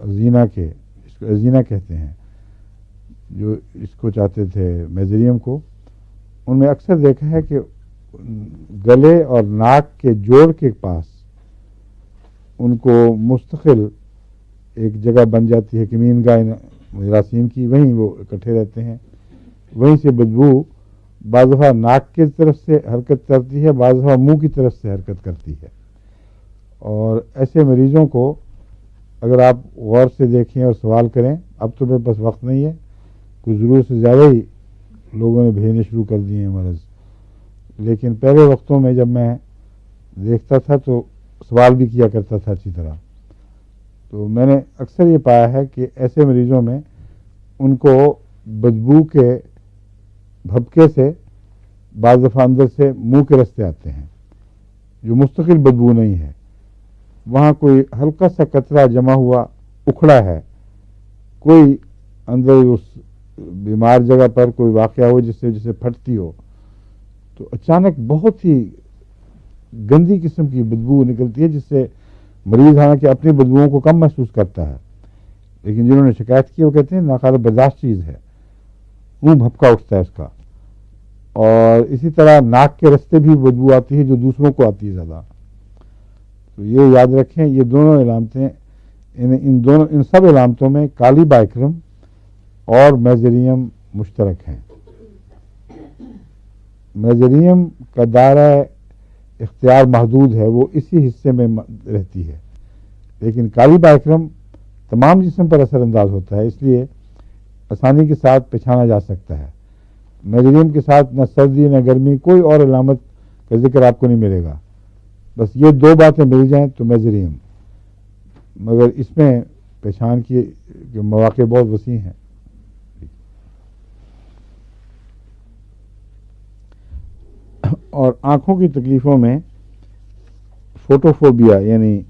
ازینا کے، اس کو ازینا کہتے ہیں، جو اس کو چاہتے تھے میزریم کو، ان میں اکثر دیکھا ہے کہ گلے اور ناک کے جوڑ کے پاس ان کو مستقل ایک جگہ بن جاتی ہے، کمین گاہ جراثیم کی، وہیں وہ اکٹھے رہتے ہیں، وہیں سے بدبو بعض دفعہ ناک کی طرف سے حرکت کرتی ہے، بعض دفعہ منہ کی طرف سے حرکت کرتی ہے۔ اور ایسے مریضوں کو اگر آپ غور سے دیکھیں اور سوال کریں، اب تو میرے پاس وقت نہیں ہے، کچھ ضرورت سے زیادہ ہی لوگوں نے بھیجنے شروع کر دیے ہیں مرض، لیکن پہلے وقتوں میں جب میں دیکھتا تھا تو سوال بھی کیا کرتا تھا اچھی طرح، تو میں نے اکثر یہ پایا ہے کہ ایسے مریضوں میں ان کو بدبو کے بھپکے سے بعض دفعہ اندر سے منہ کے رستے آتے ہیں، جو مستقل بدبو نہیں ہے، وہاں کوئی ہلکا سا قطرہ جمع ہوا اکھڑا ہے، کوئی اندر اس بیمار جگہ پر کوئی واقعہ ہو جس سے جسے پھٹتی ہو، تو اچانک بہت ہی گندی قسم کی بدبو نکلتی ہے، جس سے مریض حالانکہ اپنی بدبوؤں کو کم محسوس کرتا ہے، لیکن جنہوں نے شکایت کی وہ کہتے ہیں ناقابل برداشت چیز ہے، منہ بھپکا اٹھتا ہے اس کا۔ اور اسی طرح ناک کے رستے بھی بدبو آتی ہے جو دوسروں کو آتی ہے زیادہ۔ تو یہ یاد رکھیں، یہ دونوں علامتیں، ان سب علامتوں میں کالی بائکرم اور میزریم مشترک ہیں۔ میزریم کا دائرہ اختیار محدود ہے، وہ اسی حصے میں رہتی ہے، لیکن کالی بائکرم تمام جسم پر اثر انداز ہوتا ہے، اس لیے آسانی کے ساتھ پہچانا جا سکتا ہے. میجریم کے ساتھ نہ سردی نہ گرمی کوئی اور علامت کا ذکر آپ کو نہیں ملے گا. بس یہ دو باتیں مل جائیں تو میجریم. مگر اس میں پہچان کے مواقع بہت وسیع ہیں. اور آنکھوں کی تکلیفوں میں فوٹوفوبیا یعنی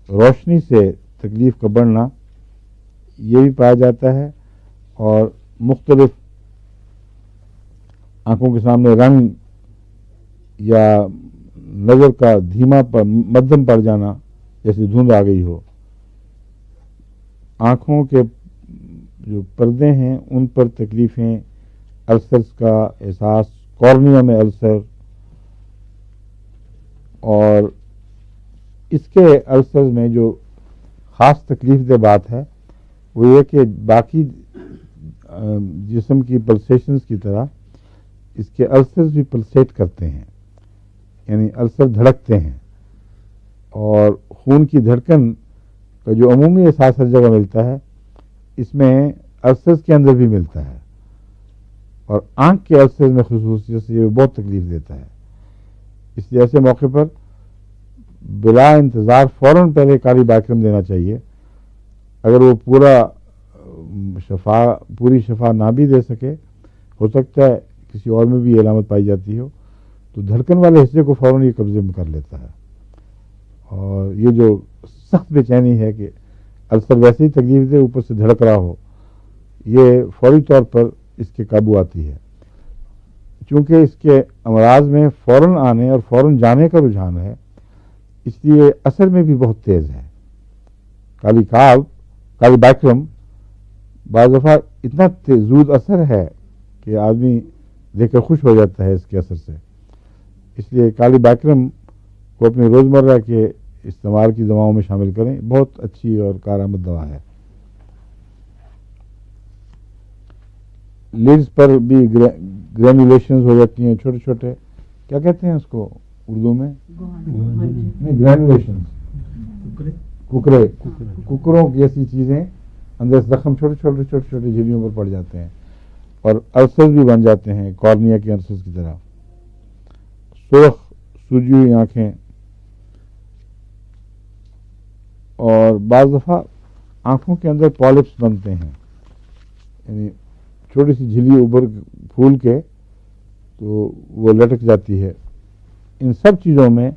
روشنی سے تکلیف کا بڑھنا یہ بھی پایا جاتا ہے. اور مختلف آنکھوں کے سامنے رنگ یا نظر کا دھیما مدھم پڑ جانا جیسے دھند آ گئی ہو. آنکھوں کے جو پردے ہیں ان پر تکلیفیں، السرز کا احساس، کارنیا میں السر. اور اس کے السرز میں جو خاص تکلیف دہ بات ہے وہ یہ کہ باقی جسم کی پلسیشنز کی طرح اس کے السرز بھی پلسیٹ کرتے ہیں، یعنی السر دھڑکتے ہیں. اور خون کی دھڑکن کا جو عمومی احساس ہر جگہ ملتا ہے اس میں السرز کے اندر بھی ملتا ہے. اور آنکھ کے السرز میں خصوصیت سے یہ بہت تکلیف دیتا ہے. اس لیے ایسے موقع پر بلا انتظار فوراً پہلے کالی بائکرم دینا چاہیے. اگر وہ پوری شفا نہ بھی دے سکے، ہو سکتا ہے کسی اور میں بھی یہ علامت پائی جاتی ہو، تو دھڑکن والے حصے کو فوراً یہ قبضے میں کر لیتا ہے. اور یہ جو سخت بے چینی ہے کہ السر ویسے ہی تکلیف دے اوپر سے دھڑک رہا ہو، یہ فوری طور پر اس کے قابو آتی ہے. چونکہ اس کے امراض میں فوراً آنے اور فوراً جانے کا رجحان ہے، اس لیے اثر میں بھی بہت تیز ہے. کالی بائکرم بعض دفعہ اتنا زود اثر ہے کہ آدمی دیکھ کر خوش ہو جاتا ہے اس کے اثر سے. اس لیے کالی بائکرم کو اپنے روزمرہ کے استعمال کی دواؤں میں شامل کریں. بہت اچھی اور کارآمد دوا ہے. لیڈز پر بھی گرینولیشنز ہو جاتی ہیں، چھوٹے چھوٹے، کیا کہتے ہیں اس کو اردو میں؟ نہیں، گرینولیشنز، ککروں کی ایسی چیزیں اندر زخم چھوٹے چھوٹے جھلیوں پر پڑ جاتے ہیں اور السرز بھی بن جاتے ہیں کارنیا کے السرز کی طرح. سرخ سوجی ہوئی آنکھیں، اور بعض دفعہ آنکھوں کے اندر پالپس بنتے ہیں، یعنی چھوٹی سی جھلی اوپر پھول کے تو وہ لٹک جاتی ہے. ان سب چیزوں میں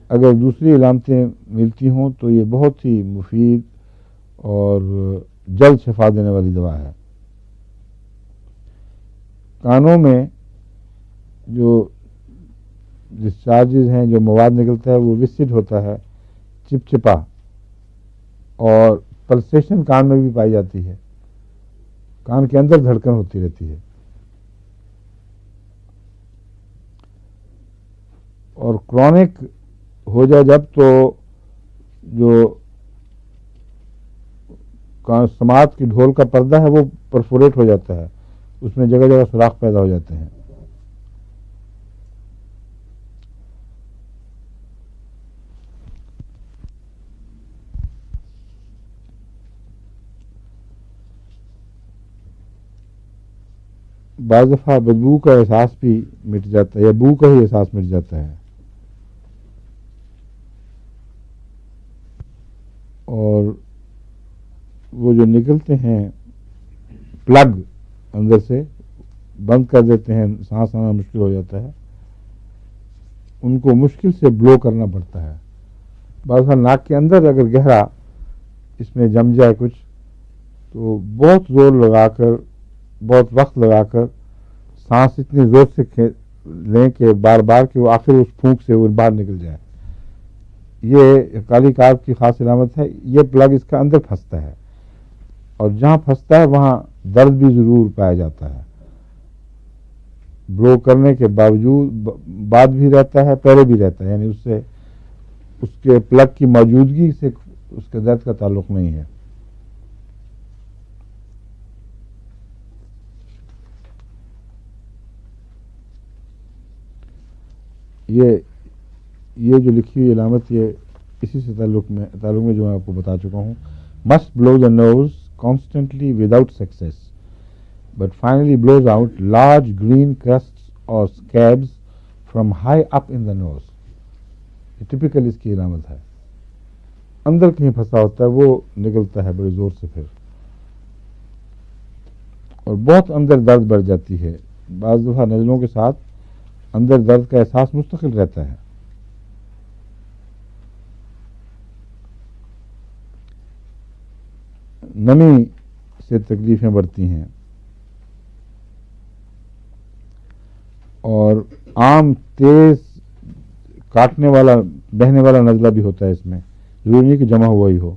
اگر دوسری علامتیں ملتی ہوں تو یہ بہت ہی مفید اور جلد شفا دینے والی دوا ہے. کانوں میں جو ڈسچارجز ہیں، جو مواد نکلتا ہے وہ وسڈ ہوتا ہے، چپچپا، اور پلسیشن کان میں بھی پائی جاتی ہے. کان کے اندر دھڑکن ہوتی رہتی ہے. اور کرونک ہو جائے جب تو جو سماعت کی ڈھول کا پردہ ہے وہ پرفوریٹ ہو جاتا ہے، اس میں جگہ جگہ سوراخ پیدا ہو جاتے ہیں. بعض دفعہ بدبو کا احساس بھی مٹ جاتا ہے یا بو کا ہی احساس مٹ جاتا ہے. اور وہ جو نکلتے ہیں پلگ اندر سے بند کر دیتے ہیں، سانس آنا مشکل ہو جاتا ہے، ان کو مشکل سے بلو کرنا پڑتا ہے. بعض دفعہ ناک کے اندر اگر گہرا اس میں جم جائے کچھ تو بہت زور لگا کر، بہت وقت لگا کر سانس اتنی زور سے لیں کہ بار بار کہ وہ آخر اس پھونک سے وہ باہر نکل جائے. یہ کالی کارپ کی خاص علامت ہے. یہ پلگ اس کا اندر پھنستا ہے اور جہاں پھنستا ہے وہاں درد بھی ضرور پایا جاتا ہے. بلو کرنے کے باوجود بعد بھی رہتا ہے، پہلے بھی رہتا ہے، یعنی اس سے اس کے پلگ کی موجودگی سے اس کے درد کا تعلق نہیں ہے. یہ جو لکھی ہوئی علامت یہ اسی سے تعلق میں جو میں آپ کو بتا چکا ہوں. Must blow the nose constantly without success. but finally blows out large green crusts or scabs from high up in the nose. یہ ٹپیکل اس کی علامت ہے. اندر کہیں پھنسا ہوتا ہے وہ نکلتا ہے بڑے زور سے پھر, اور بہت اندر درد بڑھ جاتی ہے. بعض دفعہ نزلوں کے ساتھ اندر درد کا احساس مستقل رہتا ہے. نمی سے تکلیفیں بڑھتی ہیں, اور عام تیز کاٹنے والا بہنے والا نزلہ بھی ہوتا ہے اس میں, ضروری نہیں کہ جمع ہوا ہی ہو.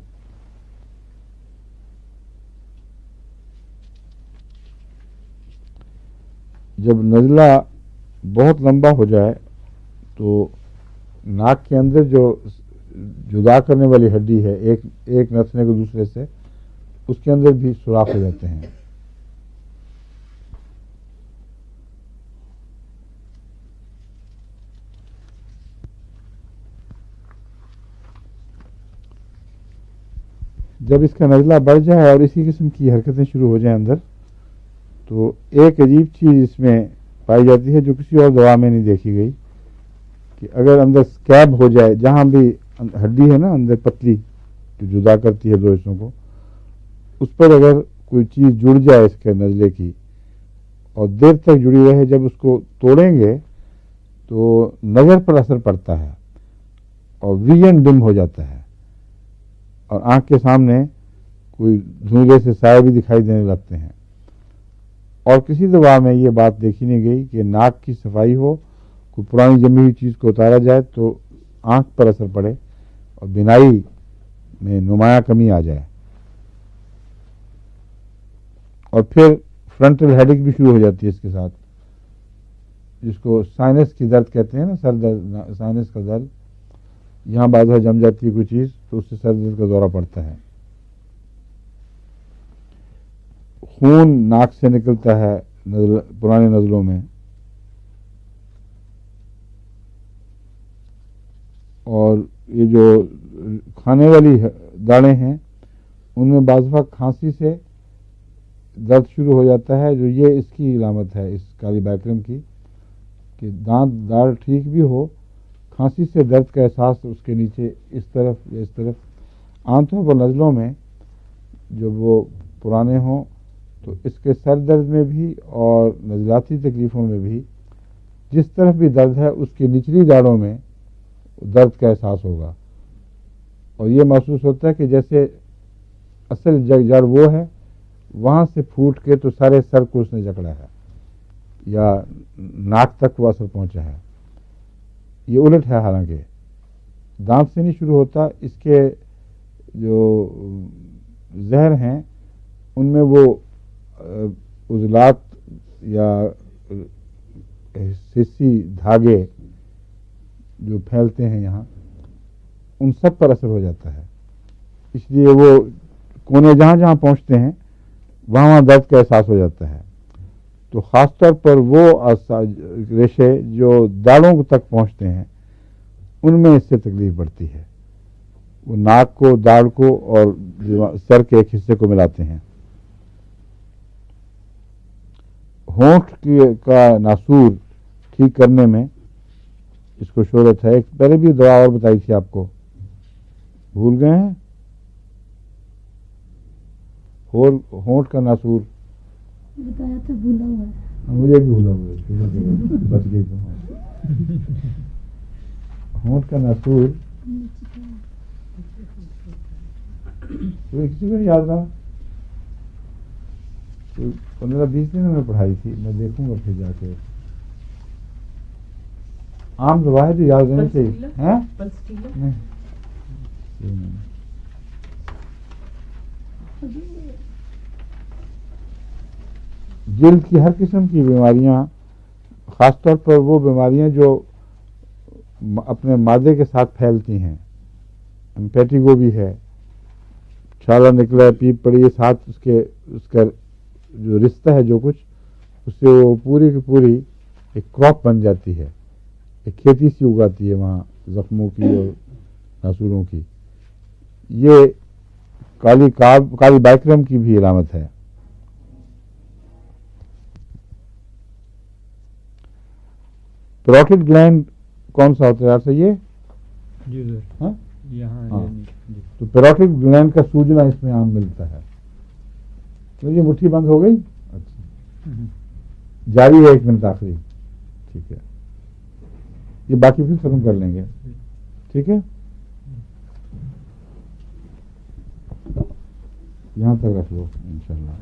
جب نزلہ بہت لمبا ہو جائے تو ناک کے اندر جو جدا کرنے والی ہڈی ہے ایک نتنے کو دوسرے سے, اس کے اندر بھی سوراخ ہو جاتے ہیں. جب اس کا نزلہ بڑھ جائے اور اسی قسم کی حرکتیں شروع ہو جائیں اندر, تو ایک عجیب چیز اس میں پائی جاتی ہے جو کسی اور دوا میں نہیں دیکھی گئی, کہ اگر اندر اسکیب ہو جائے, جہاں بھی ہڈی ہے نا اندر پتلی جو جدا کرتی ہے دو حصوں کو, اس پر اگر کوئی چیز جڑ جائے اس کے نزلے کی اور دیر تک جڑی رہے, جب اس کو توڑیں گے تو نظر پر اثر پڑتا ہے اور ویژن ڈم ہو جاتا ہے, اور آنکھ کے سامنے کوئی دھندلے سے سائے بھی دکھائی دینے لگتے ہیں. اور کسی دوا میں یہ بات دیکھی نہیں گئی کہ ناک کی صفائی ہو, کوئی پرانی جمی ہوئی چیز کو اتارا جائے تو آنکھ پر اثر پڑے اور بینائی میں نمایاں کمی آ جائے. اور پھر فرنٹل ہیڈک بھی شروع ہو جاتی ہے اس کے ساتھ, جس کو سائنس کی درد کہتے ہیں نا, سر درد, سائنس کا درد. یہاں بعض جم جاتی ہے کوئی چیز تو اس سے سر درد کا دورہ پڑتا ہے. خون ناک سے نکلتا ہے پرانے نزلوں میں, اور یہ جو کھانے والی داڑیں ہیں ان میں بعض وقت کھانسی سے درد شروع ہو جاتا ہے, جو یہ اس کی علامت ہے اس کالی بیکرم کی, کہ دانت داڑ ٹھیک بھی ہو, کھانسی سے درد کا احساس اس کے نیچے اس طرف یا اس طرف. عام طور پر نزلوں میں جب وہ پرانے ہوں تو اس کے سر درد میں بھی اور نزلاتی تکلیفوں میں بھی جس طرف بھی درد ہے اس کی نچلی داڑوں میں درد کا احساس ہوگا, اور یہ محسوس ہوتا ہے کہ جیسے اصل جڑ وہ ہے, وہاں سے پھوٹ کے تو سارے سر کو اس نے جکڑا ہے یا ناک تک وہ اثر پہنچا ہے. یہ الٹ ہے, حالانکہ دانت سے نہیں شروع ہوتا, اس کے جو زہر ہیں ان میں وہ عضلات یا حسی دھاگے جو پھیلتے ہیں یہاں, ان سب پر اثر ہو جاتا ہے. اس لیے وہ کونے جہاں جہاں پہنچتے ہیں وہاں وہاں درد کا احساس ہو جاتا ہے. تو خاص طور پر وہ ریشے جو داڑوں تک پہنچتے ہیں ان میں اس سے تکلیف بڑھتی ہے. وہ ناک کو, داڑھ کو اور سر کے ایک حصے کو ملاتے ہیں. ہونٹ کا ناسور ٹھیک کرنے میں اس کو شہرت ہے. ایک پہلے بھی دوا اور بتائی تھی آپ کو, بھول گئے ہیں؟ ہونٹ کا ناسور بتایا تھا, بھولا ہوا ہے. مجھے بھی بھولا ہوا ہے, بچ گئی تو. ہونٹ کا ناسور کسی کو یاد رہا؟ 15-20 دن میں پڑھائی تھی, میں دیکھوں گا پھر جا کے. عام دوا ہے جو یاد رہنی چاہیے. جلد کی ہر قسم کی بیماریاں, خاص طور پر وہ بیماریاں جو اپنے مادے کے ساتھ پھیلتی ہیں, پیٹیگو بھی ہے, چھالا نکلا ہے, پیپ پڑی ہے, ساتھ اس کا جو رشتہ ہے جو کچھ, اس سے وہ پوری کی پوری ایک کراپ بن جاتی ہے, ایک کھیتی سی اگاتی ہے وہاں زخموں کی اور ناسوروں کی. یہ کالی بیکرم کی بھی علامت ہے. پیروٹڈ گلینڈ کون سا ہوتا ہے یار یہ؟ جی سر ہاں یہاں ہاں۔ جی تو پیروٹڈ گلینڈ کا سوجنا اس میں عام ملتا ہے. تو یہ مٹھی بند ہو گئی. اچھا جاری ہے 1 منٹ آخری. ٹھیک ہے یہ باقی پھر ختم کر لیں گے. ٹھیک ہے یہاں تک رکھ لو انشاءاللہ.